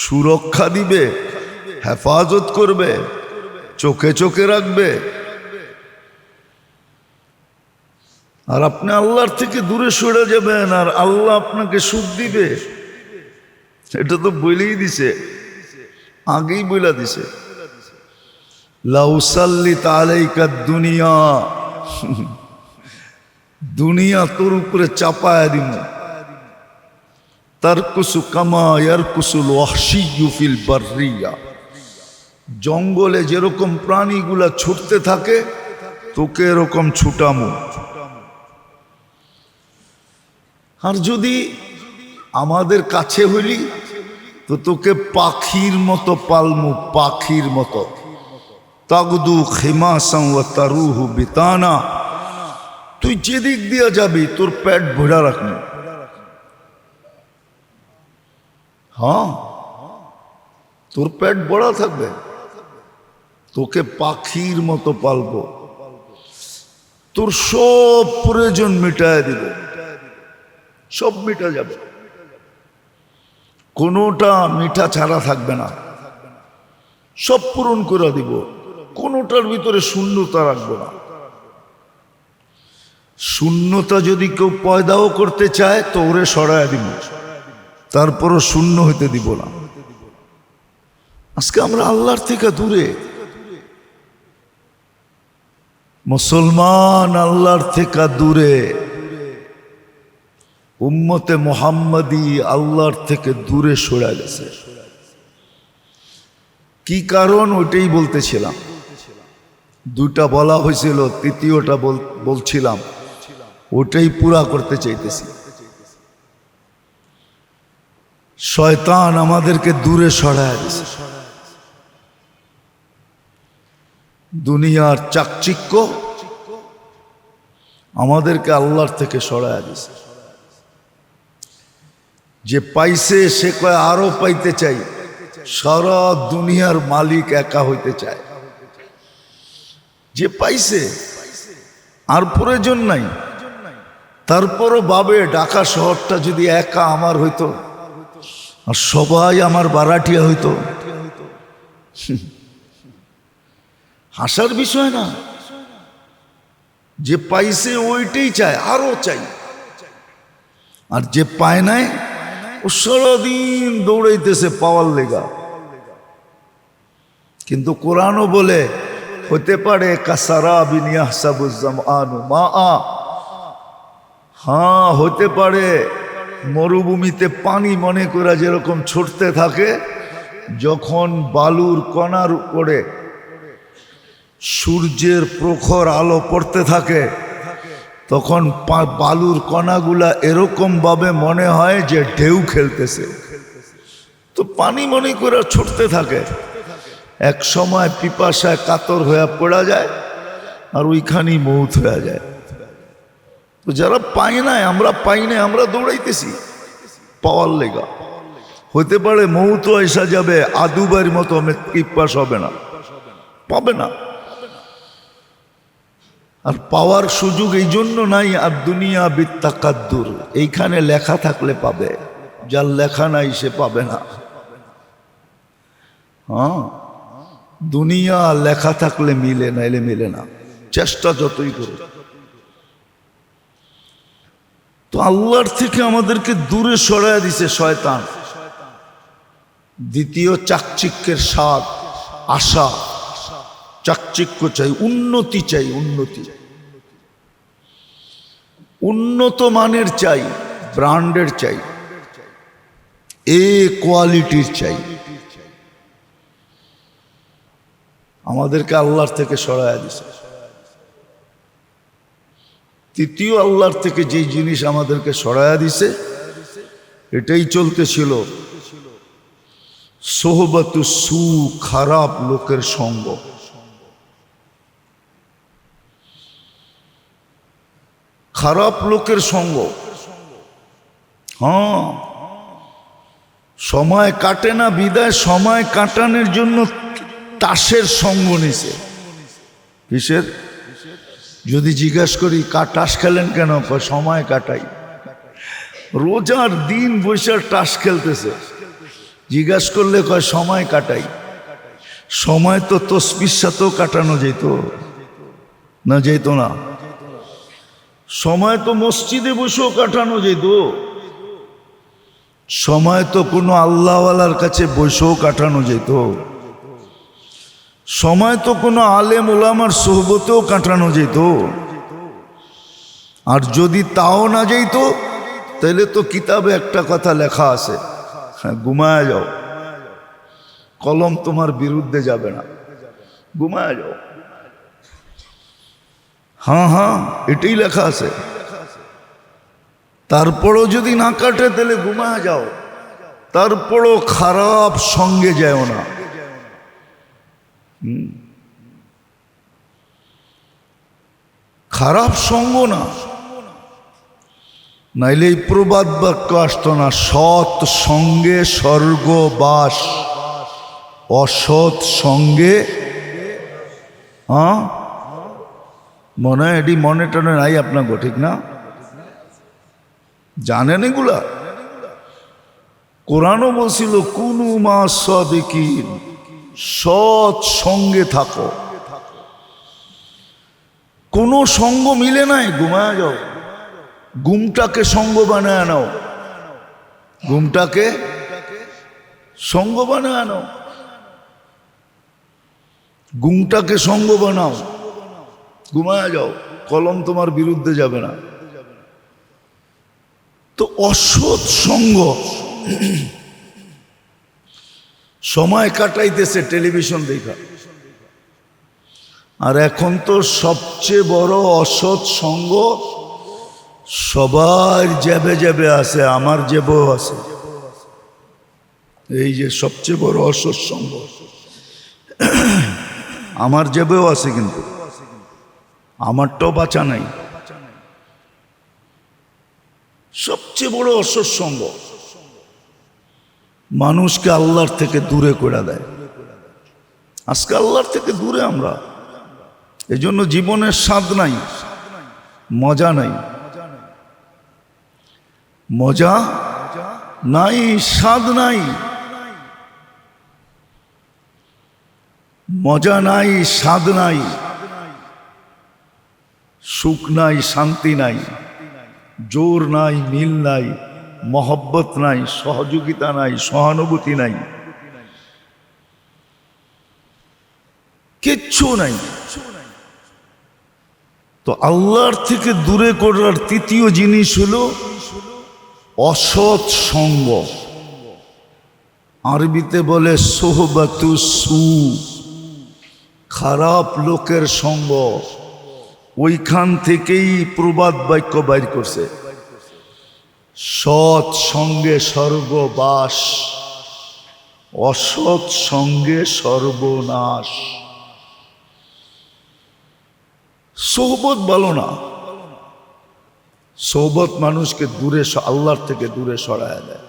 সুরক্ষা দিবে, হেফাজত করবে, চোখে চোখে রাখবে, আর আপনি আল্লাহর থেকে দূরে সরে যাবেন আর আল্লাহ আপনাকে সুখ দিবে। এটা তো বলেই দিছে, আগেই বইলা দিছে, লাউসাল্লিত আলাইকা দুনিয়া, দুনিয়া তোর উপরে চাপায়া দিন। তারকুসু কামা ইয়ারকুসুল ওয়াহশিয়্যু ফিল বাররিয়া, জঙ্গলে যেরকম প্রাণীগুলা ছুটতে থাকে তোকে এরকম ছুটামু। আর যদি আমাদের কাছে হইলি তো তোকে পাখির মতো পালমু, পাখির মতো। তাগদু খিমাসান ওয়া তারুহু বিতানা, তুই যেদিক দিয়ে যাবি তোর পেট ভরা রাখবি। হ্যাঁ, তোর পেট বড়া থাকবে, তোকে পাখির মতো পালবো, তোর সব প্রয়োজন মিটায় দিব, সব মিটা যাবে, কোনোটা মিঠা ছাড়া থাকবে না, সব পূরণ করে দিব, কোনোটার ভিতরে শূন্যতা রাখবো না। শূন্যতা যদি কেউ পয়দাও করতে চায় তো ওরে সরায় দিব, তারপরও শূন্য হইতে দিব না। আজকে আমরা আল্লাহর থেকে দূরে, মুসলমান আল্লাহর থেকে দূরে, উম্মতে মুহাম্মাদি আল্লাহর থেকে দূরে সরে গেছে। কি কারণ ওইটাই বলতেছিলাম। 2টা বলা হয়েছিল, তৃতীয়টা বলছিলাম, ওটাই পুরা করতে চাইতেছি। শয়তান আমাদেরকে দূরে সরায় দিছে। দুনিয়ার চাকচিক্য আমাদেরকে আল্লাহর থেকে সরায় দিছে। যে পাইছে সে কয় আরো পাইতে চাই, সারা দুনিয়ার মালিক একা হইতে চায়। যে পাইছে আর প্রয়োজন নাই, তারপরও ভাবে ঢাকা শহরটা যদি একা আমার হইতো আর সবাই আমার বারাটিয়া হইতো। হাসার বিষয় না, যে পাইছে ওইটাই চায়, আরো চাই। আর যে পায় নাই ও সারাদিন দৌড়াইতেছে পাওয়ার লেগা। কিন্তু কোরআনও বলে হতে পারে কাসারাবিন ইয়াহসাবুজ জামআনু মাআ, হ্যাঁ হতে পারে মরুভূমিতে পানি মনে করে যেরকম ছুটতে থাকে, যখন বালুর কণার উপরে সূর্যের প্রখর আলো পড়তে থাকে তখন বালুর কণাগুলা এরকম ভাবে মনে হয় যে ঢেউ খেলতেছে। তো পানি মনে করে ছুটতে থাকে, এক সময় পিপাসায় কাতর হয়ে পড়া যায় আর ওইখানেই মৌত হয়ে যায়। তো যারা পায় নাই, আমরা পাই নাই, আমরা দৌড়াইতেছি পাওয়ার লেগা। হতে পারে মৌত এসা যাবে, আদুবার মতো পিপাস হবে না, পাবে না। আর পাওয়ার সুযোগ এই জন্য নাই, আর দুনিয়া বিত্তাকাদ্দুর, এইখানে লেখা থাকলে পাবে, যার লেখা নাই সে পাবে না। হ্যাঁ, দুনিয়া লেখা থাকলে মিলে, নাইলে মিলে না, চেষ্টা যতই করুক। তো আল্লাহর থেকে আমাদেরকে দূরে সরাইয়া দিছে শয়তান। দ্বিতীয় চাকচিক্যের স্বাদ, আশা, চাকচিক্য চাই, উন্নতি চাই, উন্নতি, উন্নত মানের চাই, ব্র্যান্ডের চাই, এ কোয়ালিটির চাই। আমাদেরকে আল্লাহর থেকে সরাইয়া দিছে। তৃতীয় আল্লাহর থেকে যে জিনিস আমাদেরকে সরাইয়া দিছে, এটাই চলতেছিল সোহবতু সু, খারাপ লোকের সঙ্গ। খারাপ লোকের সঙ্গ, হ্যাঁ, সময় কাটে না বিদায় সময় কাটানোর জন্য তাসের সঙ্গ নিছে। কিসের? যদি জিজ্ঞাস করি তাস খেলেন কেন, সময় কাটাই। রোজার দিন বসে তাস খেলতেছে, জিজ্ঞাস করলে কয় সময় কাটাই। সময় তো তসবির সাথেও কাটানো যেত না, যেত না? সময় তো মসজিদে বসেও কাটানো যেত, সময় তো কোনো আল্লাহওয়ালার কাছে বসেও কাটানো যেত, সময় তো কোনো আলেম ওলামার সোহবতেও কাটানো যেত। আর যদি তাও না যেত তাহলে তো কিতাবে একটা কথা লেখা আছে, হ্যাঁ, ঘুমায় যাও, কলম তোমার বিরুদ্ধে যাবে না, ঘুমায় যাও। হ্যাঁ হ্যাঁ, এটাই লেখা আছে। তারপরও যদি না কাটে তাহলে ঘুমায় যাও, তারপরও খারাপ সঙ্গে যাও না। খারাপ সঙ্গ না, নাইলে এই প্রবাদ বাক্য আসতো না, সৎ সঙ্গে স্বর্গবাস, অসৎ সঙ্গে। হ্যাঁ, মনে হয় এটি মনে টনে নাই আপনাকে, ঠিক না? জানেন এগুলা? কোরআনও বলছিল কুনু মা সাদিকিন, সৎ সঙ্গে থাকো। কোনো সঙ্গ মিলে নাই, ঘুমায় যাও। ঘুমটাকে সঙ্গ বানায় নাও, ঘুমটাকে সঙ্গ বানায় নাও, ঘুমটাকে সঙ্গ বানাও, ঘুমায় যাও, কলম তোমার বিরুদ্ধে যাবে না। তো অসৎ সঙ্গ, সময় কাটাইতেছে টেলিভিশন দেখা। আর এখন তো সবচেয়ে বড় অসৎ সঙ্গ সবার জেবে জেবে আছে, আমার জেবেও আছে। এই যে সবচেয়ে বড় অসৎ সঙ্গ আমার জেবেও আছে, কিন্তু আমারটাও বাঁচা নাই। সবচেয়ে বড় অসৎ সঙ্গ মানুষকে আল্লাহর থেকে দূরে করে দেয়। আজকে আল্লাহর থেকে দূরে আমরা, এই জন্য জীবনের স্বাদ নাই, মজা নাই, মজা নাই, স্বাদ নাই, মজা নাই, স্বাদ নাই, সুখ নাই, শান্তি নাই। জোর নাই, মিল নাই, মহব্বত নাই, সহযোগিতা নাই, সহানুভূতি নাই, কিচ্ছু নাই। তো আল্লাহর থেকে দূরে করার তৃতীয় জিনিস হলো অসৎ সঙ্গ। আরবিতে বলে সোহবাতু সু, খারাপ লোকের সঙ্গ। ওইখান থেকেই প্রবাদ বাক্য বাইর করছে, সৎ সঙ্গে সর্ববাস, অসৎ সঙ্গে সর্বনাশ। সোহবত ভালো না। সোহবত মানুষকে দূরে, আল্লাহর থেকে দূরে সরায় দেয়।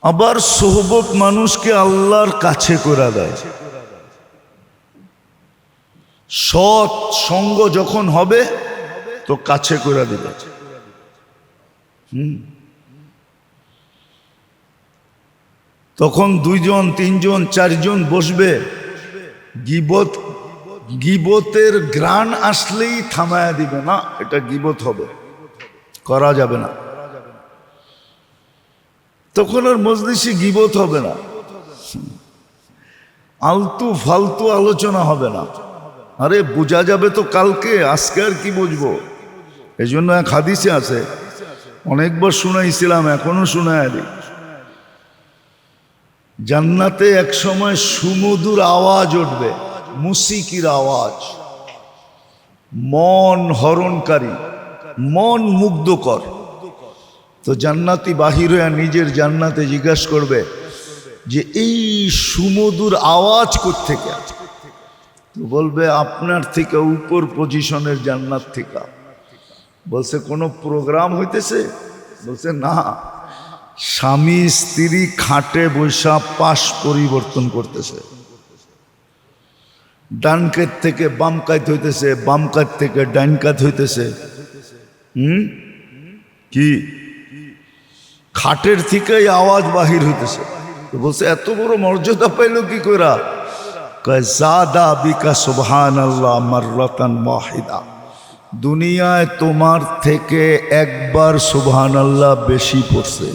আবার সোহবত মানুষকে আল্লাহর কাছে করে দেয়। সৎ সঙ্গ যখন হবে তো কাছে করে দিবে। তখন 2 জন 3 জন 4 জন বসবে, গিবতের গ্রাণ আসলেই থামায়া দিবে, না এটা গিবত হবে, করা যাবে না। তখন আর মজলিসে গিবত হবে না, আলতু ফালতু আলোচনা হবে না। আরে বোঝা যাবে তো কালকে, আজকে আর কি বুঝবো। এই জন্য এক হাদিসে আছে, অনেকবার শুনাইছিলাম, এখনো শুনাই দিই। জান্নাতে এক সময় সুমধুর আওয়াজ উঠবে, মুসিকির আওয়াজ, মন হরণকারী, মন মুগ্ধকর। তো জান্নাতি বাহির হয়ে নিজের জান্নাতে জিজ্ঞাসা করবে যে এই সুমধুর আওয়াজ কোত্থেকে? তো বলবে আপনার থেকে উপর পজিশনের জান্নাত থেকে। বলছে কোনো প্রোগ্রাম হইতেছে? বলছে না, স্বামী স্ত্রী খাটে বৈশা পাশ পরিবর্তন করতেছে, ডান কাত থেকে বাম কাত হইতেছে, বাম কাত থেকে ডান কাত হইতেছে। কি খাটের থেকেই আওয়াজ বাহির হইতেছে। তো বলছে এত বড় মর্যাদা পাইল কি কইরা? কয় জাদা বিকা সুবহানাল্লাহ মাররাতান ওয়াহিদা, দুনিয়ায় তোমার থেকে একবার সুবহানাল্লাহ বেশি পড়ছে।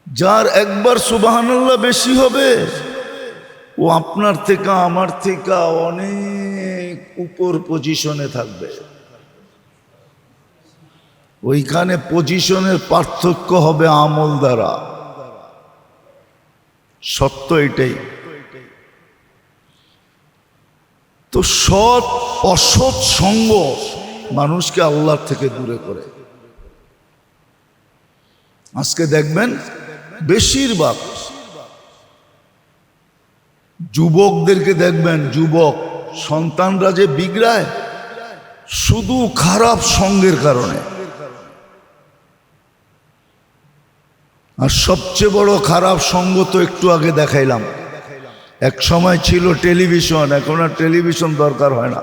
যার একবার সুবহানাল্লাহ বেশি হবে ও আপনার থেকে আমার থেকে অনেক উপর পজিশনে থাকবে। ওইখানে পজিশনের পার্থক্য হবে আমল দ্বারা। সত্য এটাই। তো সৎ অসৎ সঙ্গ মানুষকে আল্লাহর থেকে দূরে করে। আজকে দেখবেন বেশিরভাগ যুবকদেরকে দেখবেন, যুবক সন্তানরা যে বিগড়ায় শুধু খারাপ সঙ্গের কারণে। আর সবচেয়ে বড় খারাপ সঙ্গ তো একটু আগে দেখাইলাম। এক সময় ছিল টেলিভিশন, এখন আর টেলিভিশন দরকার হয় না।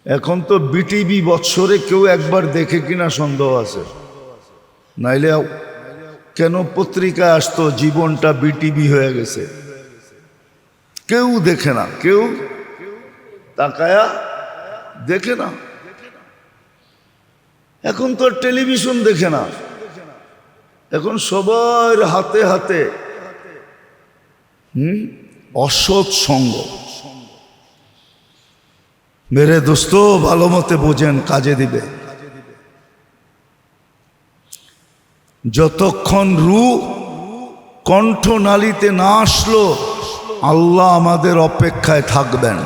এখন তো বিটিভি বৎসরে কেউ একবার দেখে কিনা সন্দেহ আছে, নাইলে কেন পত্রিকায় আসতো জীবনটা বিটিভি হয়ে গেছে। কেউ দেখে না, কেউ তাকায়া দেখে না। এখন তো টেলিভিশন দেখে না, এখন সবার হাতে হাতে অসৎ সঙ্গ। মেরে দোস্ত ভালো মতে বোঝেন, কাজে দিবে। যতক্ষণ রূহ কণ্ঠনালীতে না আসলো আল্লাহ আমাদের অপেক্ষায় থাকবেন।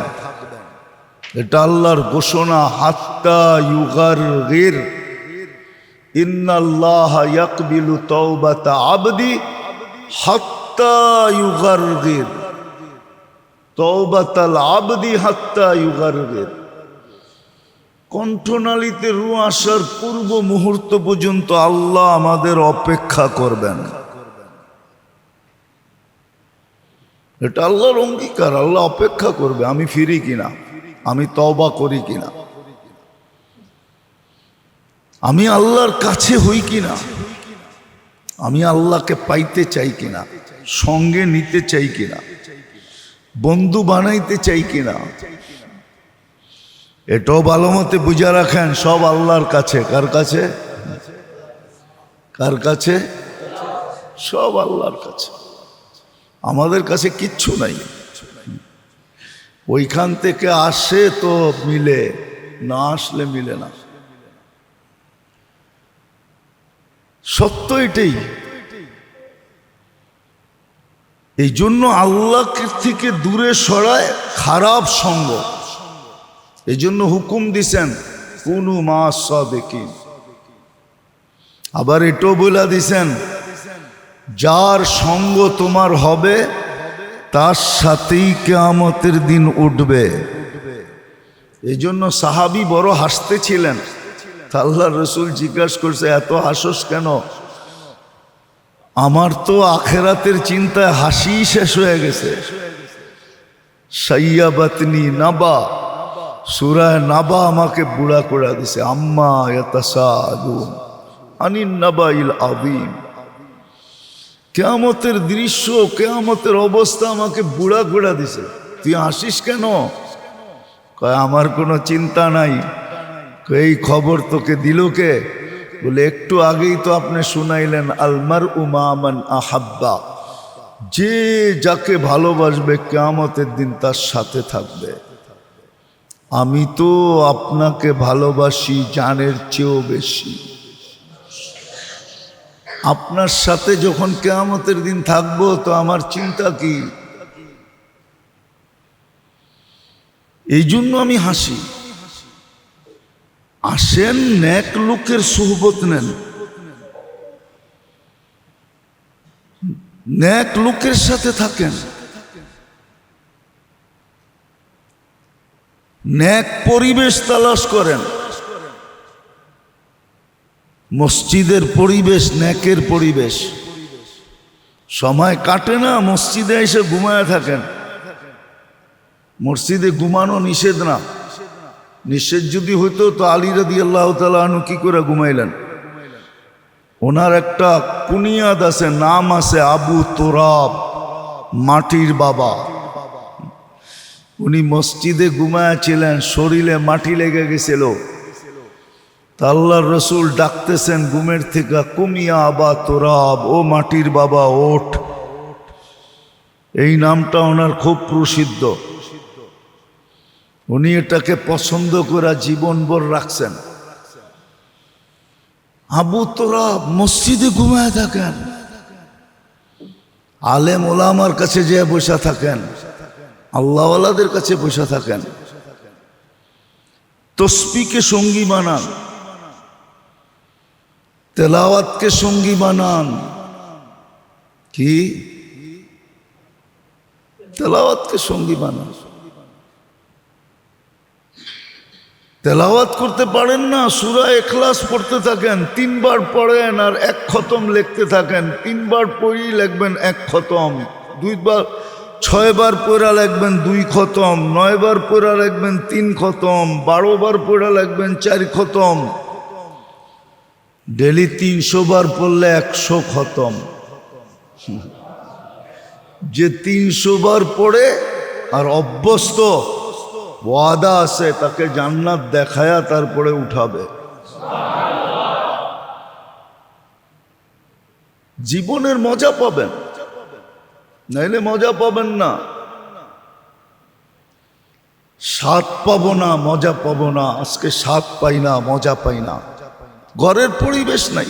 এটা আল্লাহর ঘোষণা, হাত্তা ইউগারগির ইন্নাল্লাহা ইয়াকবিলু তাওবাতা আবদি হাত্তা ইউগারগির, তাওবাতাল আবদি হাত্তা ইউগারগির। কণ্ঠনালীতে রূহ আসার পূর্ব মুহূর্ত পর্যন্ত আল্লাহ আমাদের অপেক্ষা করবেন। এটা আল্লাহর অঙ্গীকার, আল্লাহ অপেক্ষা করবে আমি ফিরি কিনা, আমি তওবা করি কিনা, আমি আল্লাহর কাছে হই কিনা, আমি আল্লাহকে পাইতে চাই কিনা, সঙ্গে নিতে চাই কিনা, বন্ধু বানাইতে চাই কিনা। এটাও ভালো মতে বুঝে রাখেন, সব আল্লাহর কাছে। কার কাছে? কার কাছে? সব আল্লাহর কাছে। আমাদের কাছে কিচ্ছু নাই। ওইখান থেকে আসে তো মিলে, না আসলে মিলে না। সত্য এটাই। এই জন্য আল্লাহ থেকে দূরে সরায় খারাপ সঙ্গ। এই জন্য হুকুম দিছেন কুনু মা সাদিকিন। আবার এটাও বলে দিছেন যার সঙ্গ তোমার হবে তার সাথেই কিয়ামতের দিন উঠবে। এই জন্য সাহাবী বড় হাসতেছিলেন। আল্লাহর রাসূল জিজ্ঞাসা করছে এত হাসস কেন? আমার তো আখেরাতের চিন্তায় হাসি শেষ হয়ে গেছে। সাইয়াবাতনি নাবা, সূরা নাবা আমাকে বুড়া করে দিছে। আম্মা ইয়াতাসালুন আনিন নাবাইল আযীম। কিয়ামতের দৃশ্য, কিয়ামতের অবস্থা আমাকে বুড়া করে দিছে। তুই হাসিস কেন? কয় আমার কোনো চিন্তা নাই। এই খবর তোকে দিল কে? বলে একটু আগেই তো আপনি শুনাইলেন আলমার উমামান আহাব্বা, যে যাকে ভালোবাসবে কিয়ামতের দিন তার সাথে থাকবে। আমি তো আপনাকে ভালোবাসি জানের চেয়েও বেশি। আপনার সাথে যখন কিয়ামতের দিন থাকবো তো আমার চিন্তা কি? এই জন্য আমি হাসি। আসেন নেক লোকের সুহবত নেন, নেক লোকের সাথে থাকেন, নেক পরিবেশ তালাশ করেন। মসজিদের পরিবেশ নেকের পরিবেশ। সময় কাটে না, মসজিদে এসে ঘুমায় থাকেন। মসজিদে ঘুমানো নিষেধ না। নিষেধ যদি হইতো তো আলী রাদিয়াল্লাহু তাআলা আনহু কি করে ঘুমাইলেন? ওনার একটা কুনিয়াত আছে, নাম আছে আবু তুরাব, মাটির বাবা। উনি মসজিদে ঘুমায়াছিলেন, শরীরে মাটি লেগে গেছিল। তা আল্লাহর রাসূল ডাকতেছেন ঘুমের থেকে, কুমিয়া আবা তুরাব, ও মাটির বাবা ওঠ। এই নামটা ওনার খুব প্রসিদ্ধ। উনি এটাকে পছন্দ করে জীবনভর রাখছেন। আবু তুরাব মসজিদে ঘুমায় থাকেন, আলেম ওলামার কাছে যেয়ে বসে থাকেন, আল্লাহওয়ালাদের কাছে বসে থাকেন, তসবিহকে সঙ্গী বানান, তেলাওয়াতকে সঙ্গী বানান। কি? তেলাওয়াতকে সঙ্গী বানান। তেলাওয়াত করতে পারেন না, সূরা ইখলাস পড়তে থাকেন, 3 বার পড়েন আর 1 খতম লিখতে থাকেন। 3 বার পড়ি লিখবেন 1 খতম, 2 বার 6 বার পড়া লিখবেন 2 খতম, 9 বার পড়া লিখবেন 3 খতম, 12 বার পড়া লিখবেন 4 খতম। ডেলি 300 বার পড়লে 100 খতম। যে 300 বার পড়ে আর অভ্যস্ত, ওয়াদা আছে তাকে জান্নাত দেখায়া তারপরে উঠাবে। জীবনের মজা পাবেন, নাইলে মজা পাবেন না। স্বাদ পাবো না, মজা পাবো না। আজকে স্বাদ পাই না, মজা পাই না। ঘরের পরিবেশ নাই,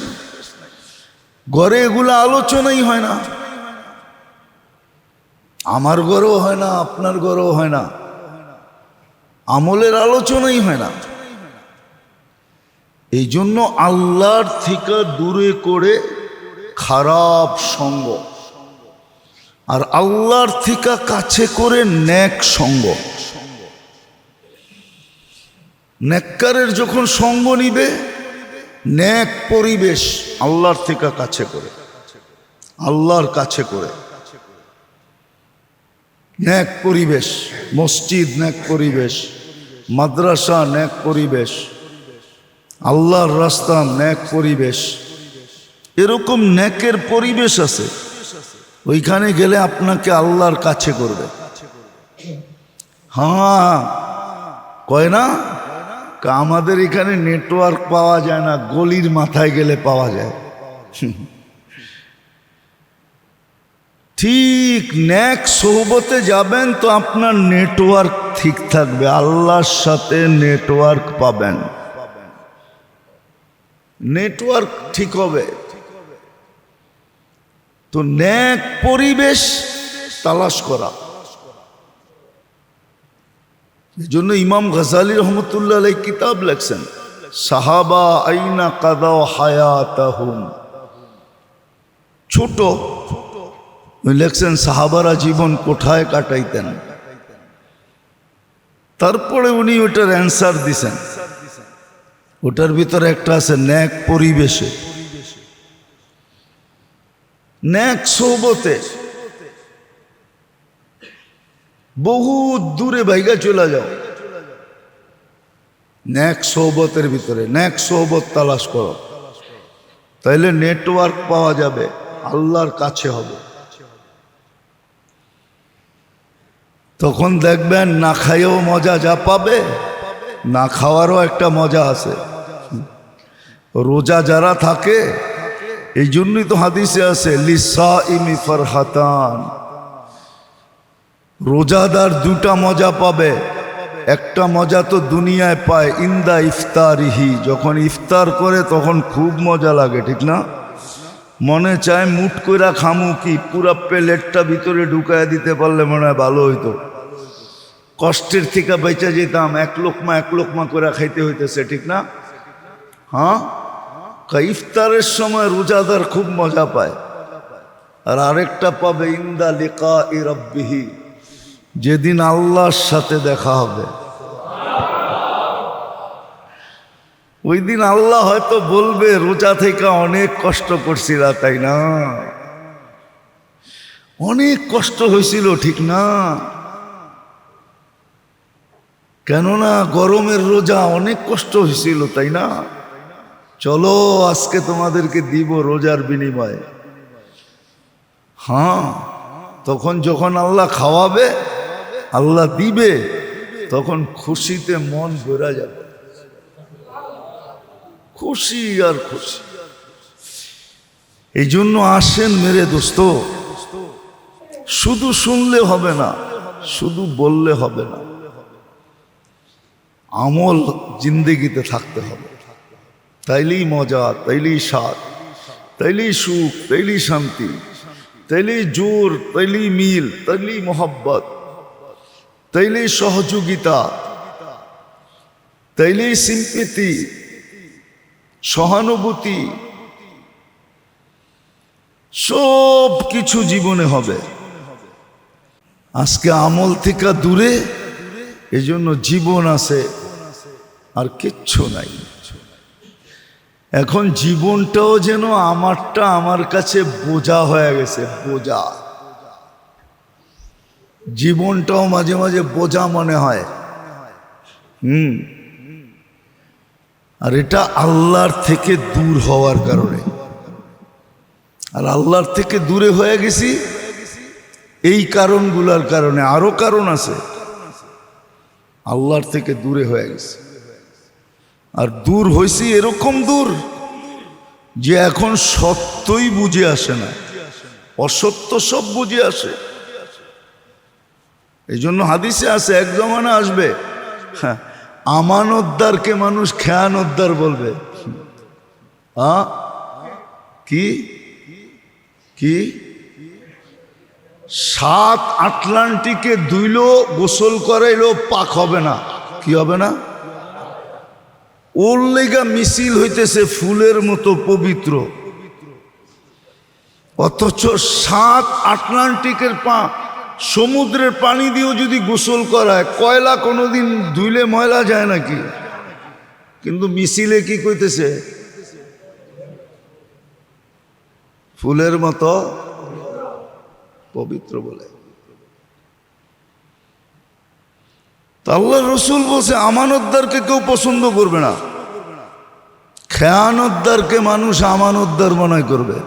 ঘরে এগুলো আলোচনাই হয় না। আমার ঘরেও হয় না, আপনার ঘরেও হয় না, আমলের আলোচনাই হয় না। এই জন্য আল্লাহর থেকে দূরে করে খারাপ সঙ্গ, আর আল্লাহর থেকে কাছে করে নেক সঙ্গ। নেককারের যখন সঙ্গ নিবে, নেক পরিবেশ আল্লাহর থেকে কাছে করে, আল্লাহর কাছে করে নেক পরিবেশ। মসজিদ নেক পরিবেশ, মাদ্রাসা নেক পরিবেশ, আল্লাহর রাস্তা নেক পরিবেশ। এরকম নেকের পরিবেশ আছে, ওইখানে গেলে আপনাকে আল্লাহর কাছে করবে। হ্যাঁ কয় না, আমাদের এখানে নেটওয়ার্ক পাওয়া যায় না, গলির মাথায় গেলে পাওয়া যায়। ঠিক নেক সোহবতে যাবেন তো আপনার নেটওয়ার্ক ঠিক থাকবে, আল্লাহর সাথে নেটওয়ার্ক পাবেন, নেটওয়ার্ক ঠিক হবে। তো নেক পরিবেশ তালাশ করা। এই জন্য ইমাম গজালি রহমতুল্লাহ আলাইহি কিতাব লেখছেন, সাহাবা আইনা কাদাও হায়াতাহুম। ছোট লেখছেন সাহাবারা জীবন কোথায় কাটাইতেন, তারপরে উনি ওটার অ্যান্সার দিছেন। ওটার ভিতরে একটা আছে নেক পরিবেশে, নেক সোহবতে। বহুত দূরে বাইগা চলে যাও, নেক সোহবতের ভিতরে নেক সোহবত তালাশ করো, তাইলে নেটওয়ার্ক পাওয়া যাবে, আল্লাহর কাছে হবে। তখন দেখবেন না খাইয়েও মজা যা পাবে, না খাওয়ারও একটা মজা আছে। রোজা যারা থাকে, এই জন্যই তো হাদিসে আছে লিসাইমি ফারহাতান, রোজাদার দুটা মজা পাবে। একটা মজা তো দুনিয়ায় পায় ইন্দা ইফতারিহি, যখন ইফতার করে তখন খুব মজা লাগে, ঠিক না? মনে চায় মুট কইরা খামু, কি পুরা প্লেটটা ভিতরে ঢুকায় দিতে পারলে মনে হয় ভালো হইতো, কষ্টের থেকে বেঁচে যেতাম। এক লোকমা করে খাইতে হইতেছে, ঠিক না? হ্যাঁ, ইফতারের সময় রোজাদার খুব মজা পায়। আর আরেকটা পাবে ইন্দা লিকাই রাব্বিহি, যেদিন আল্লাহর সাথে দেখা হবে। ওই দিন আল্লাহ হয়তো বলবে রোজা থেকে অনেক কষ্ট করছিলা, তাই না? অনেক কষ্ট হয়েছিল, ঠিক না? কেননা গরমের রোজা, অনেক কষ্ট হয়েছিল, তাই না? চলো আজকে তোমাদেরকে দিব রোজার বিনিময়ে। হ্যাঁ, তখন যখন আল্লাহ খাওয়াবে, আল্লাহ দিবে, তখন খুশিতে মন ভরা যাবে, খুশি আর খুশি। এই জন্য আসেন মেরে দোস্ত, শুধু শুনলে হবে না, শুধু বললে হবে না, আমল জিন্দেগিতে থাকতে হবে। তাইলেই মজা, তাইলেই স্বাদ, তাইলেই সুখ, তাইলেই শান্তি, তাইলেই জোর, তাইলেই মিল, তাইলেই মোহব্বত, তাইলেই সহযোগিতা, তাইলেই সিম্পেথি, সহানুভূতি, সব কিছু জীবনে হবে। আজকে আমল থেকে দূরে, এই জন্য জীবন আছে আর কিচ্ছু নাই। এখন জীবনটাও যেন আমারটা আমার কাছে বোঝা হয়ে গেছে, বোঝা। জীবনটাও মাঝে মাঝে বোঝা মনে হয়। আর এটা আল্লাহর থেকে দূর হওয়ার কারণে। আর আল্লাহর থেকে দূরে হয়ে গেছি এই কারণগুলোর কারণে, আরো কারণ আছে। আল্লাহর থেকে দূরে হয়ে গেছে, আর দূর হয়েছি এরকম দূর যে এখন সত্যই বুঝে আসে না, অসত্য সব বুঝে আসে। এই জন্য হাদিসে আছে এক জমানা আসবে, হ্যাঁ, আমানতদারকে মানুষ খেয়ানতদার বলবে। কি কি 7 আটলান্টিকে ধুইলো, গোসল করাইলো, পাক হবে না। কি হবে না? ওর লেগা মিছিল হইতেছে ফুলের মতো পবিত্র, অথচ 7 আটলান্টিকের সমুদ্রের পানি দিয়েও যদি গোসল করায়, কয়লা কোনোদিন ধুইলে ময়লা যায় নাকি? কিন্তু মিছিলে কি কইতেছে? ফুলের মতো পবিত্র বলে। আল্লাহ রসুল বলছে আমানতদারকে কেউ পছন্দ করবে না, খেয়ানতদারকে মানুষ আমানতদার মনে করবে।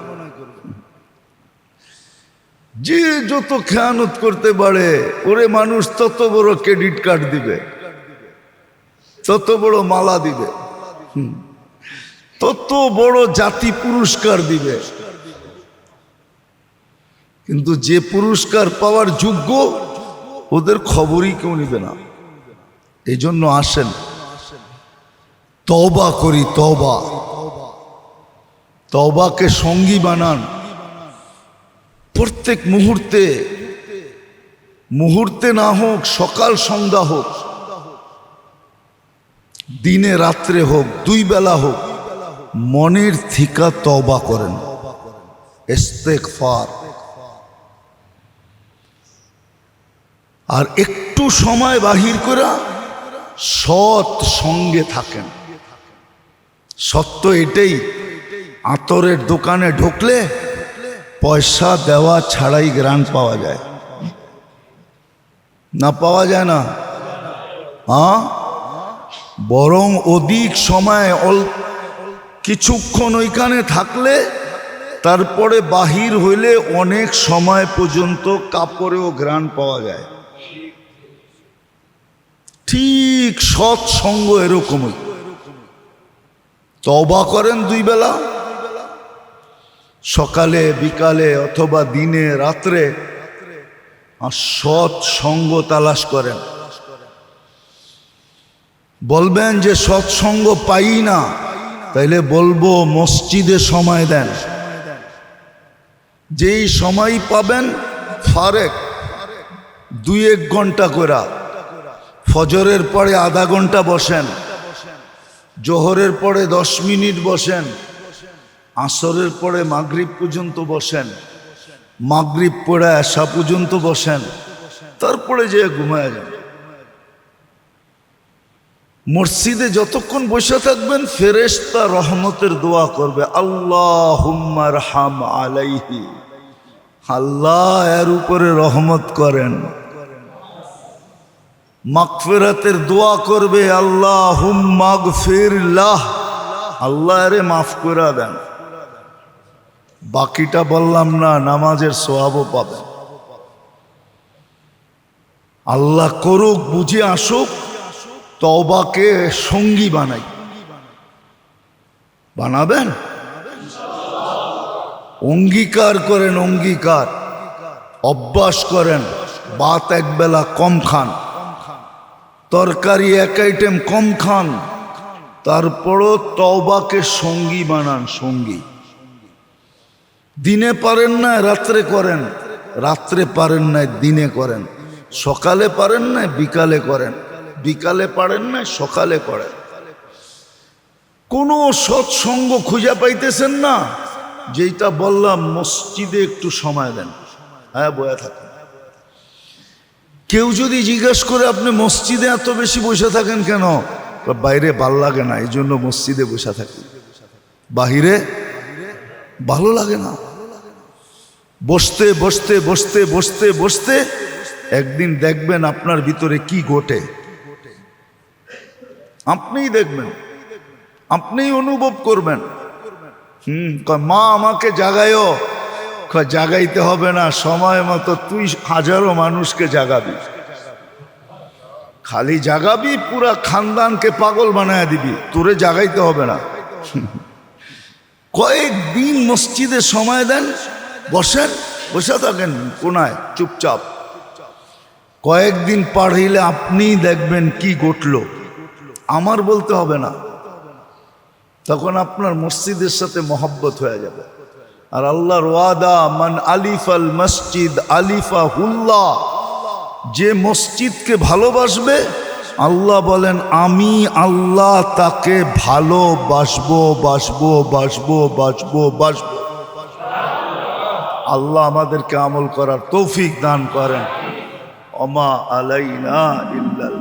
যে যত খেয়ানত করতে পারে ওরে মানুষ তত বড় ক্রেডিট কার্ড দিবে। তত বড় মালা দিবে, তত বড় জাতি পুরস্কার দিবে। কিন্তু যে পুরস্কার পাওয়ার যোগ্য ওদের খবরই কেউ নিবে না। এই জন্য আসেন তওবা করি, তওবা, তওবাকে সঙ্গী বানান। প্রত্যেক মুহূর্তে, মুহূর্তে না হোক, সকাল সন্ধ্যা হোক, দিনে রাত্রে হোক, দুই বেলা হোক, মনের থিকা তওবা করেন, ইস্তেগফার। আর একটু সময় বাহির করে সৎ সঙ্গে থাকেন। সত্য এটাই, আতরের দোকানে ঢুকলে পয়সা দেওয়া ছাড়াই গ্রান্ট পাওয়া যায় না? পাওয়া যায় না? হ্যাঁ, বরং অধিক সময় কিছুক্ষণ ওইখানে থাকলে তারপরে বাহির হইলে অনেক সময় পর্যন্ত কাপড়েও ঘ্রাণ পাওয়া যায়। ঠিক সৎসঙ্গ এরকমই। তওবা করেন দুই বেলা, সকালে বিকালে অথবা দিনে রাত্রে, আর সৎ সঙ্গ তালাশ করেন। বলবেন যে সৎসঙ্গ পাই না, তাইলে বলবো মসজিদে সময় দেন। যেই সময় পাবেন ফারেক 2-1 ঘন্টা করে, ফজরের পরে আধা ঘন্টা বসেন, জোহরের পরে 10 মিনিট বসেন, আসরের পরে মাগরিব পর্যন্ত বসেন, মাগরিব পড়ে এশা পর্যন্ত বসেন, তারপরে যে ঘুমায় যান। মসজিদে যতক্ষণ বসে থাকবেন ফেরেশতা রহমতের দোয়া করবে, আল্লাহুম্মা আরহাম আলাইহি, আল্লাহ এর উপরে রহমত করেন। মাগফিরাতের দোয়া করবে, আল্লাহুম্মা আগফির লাহ, আল্লাহ এরে মাফ করে দেন। বাকিটা বললাম না, নামাজের সওয়াবও পাবেন। আল্লাহ করুক, বুঝে আসুক, তওবাকে সঙ্গী বানাই। বানাবেন? অঙ্গীকার করেন, অঙ্গীকার, অভ্যাস করেন। ভাত একবেলা কম খান, তরকারি 1 আইটেম কম খান, তারপরও তওবাকে সঙ্গী বানান, সঙ্গী। দিনে পারেন না রাত্রে করেন, রাত্রে পারেন না দিনে করেন, সকালে পারেন না বিকালে করেন, বিকালে পারেন না সকালে করেন। কোনো সৎসঙ্গ খুঁজে পাইতেছেন না, যেটা বললাম মসজিদে একটু সময় দেন। হ্যাঁ, বয়া থাকেন। কেউ যদি জিজ্ঞেস করে আপনি মসজিদে এত বেশি বসে থাকেন কেন, বাইরে ভাল লাগে না, এই জন্য মসজিদে বসে থাকি, বাহিরে ভালো লাগে না। বসতে বসতে বসতে বসতে বসতে একদিন দেখবেন আপনার ভিতরে কি ঘটে, আপনিই দেখবেন, আপনিই অনুভব করবেন। মা আমাকে জাগায়ও, জাগাইতে হবে না, সময় মতো তুই হাজারো মানুষকে জাগাবি, খালি জাগাবি, পুরা খানদানকে পাগল বানায় দিবি, তোরে জাগাইতে হবে না। কয়েকদিন মসজিদে সময় দেন, বসেন, বসে থাকেন কোনায় চুপচাপ। কয়েকদিন পার হইলে আপনিই দেখবেন কি ঘটল, আমার বলতে হবে না। তখন আপনার মসজিদের সাথে মহব্বত হয়ে যাবে। আর আল্লাহর ওয়াদা, মান আলিফাল মসজিদ আলিফাহুল্লাহ, যে মসজিদকে ভালোবাসবে আল্লাহ বলেন আমি আল্লাহ তাকে ভালোবাসবো, বাসবো, বাসবো, বাসবো, বাসবো। আল্লাহ আমাদেরকে আমল করার তৌফিক দান করেন। ওমা আলাইনা ইল্লাল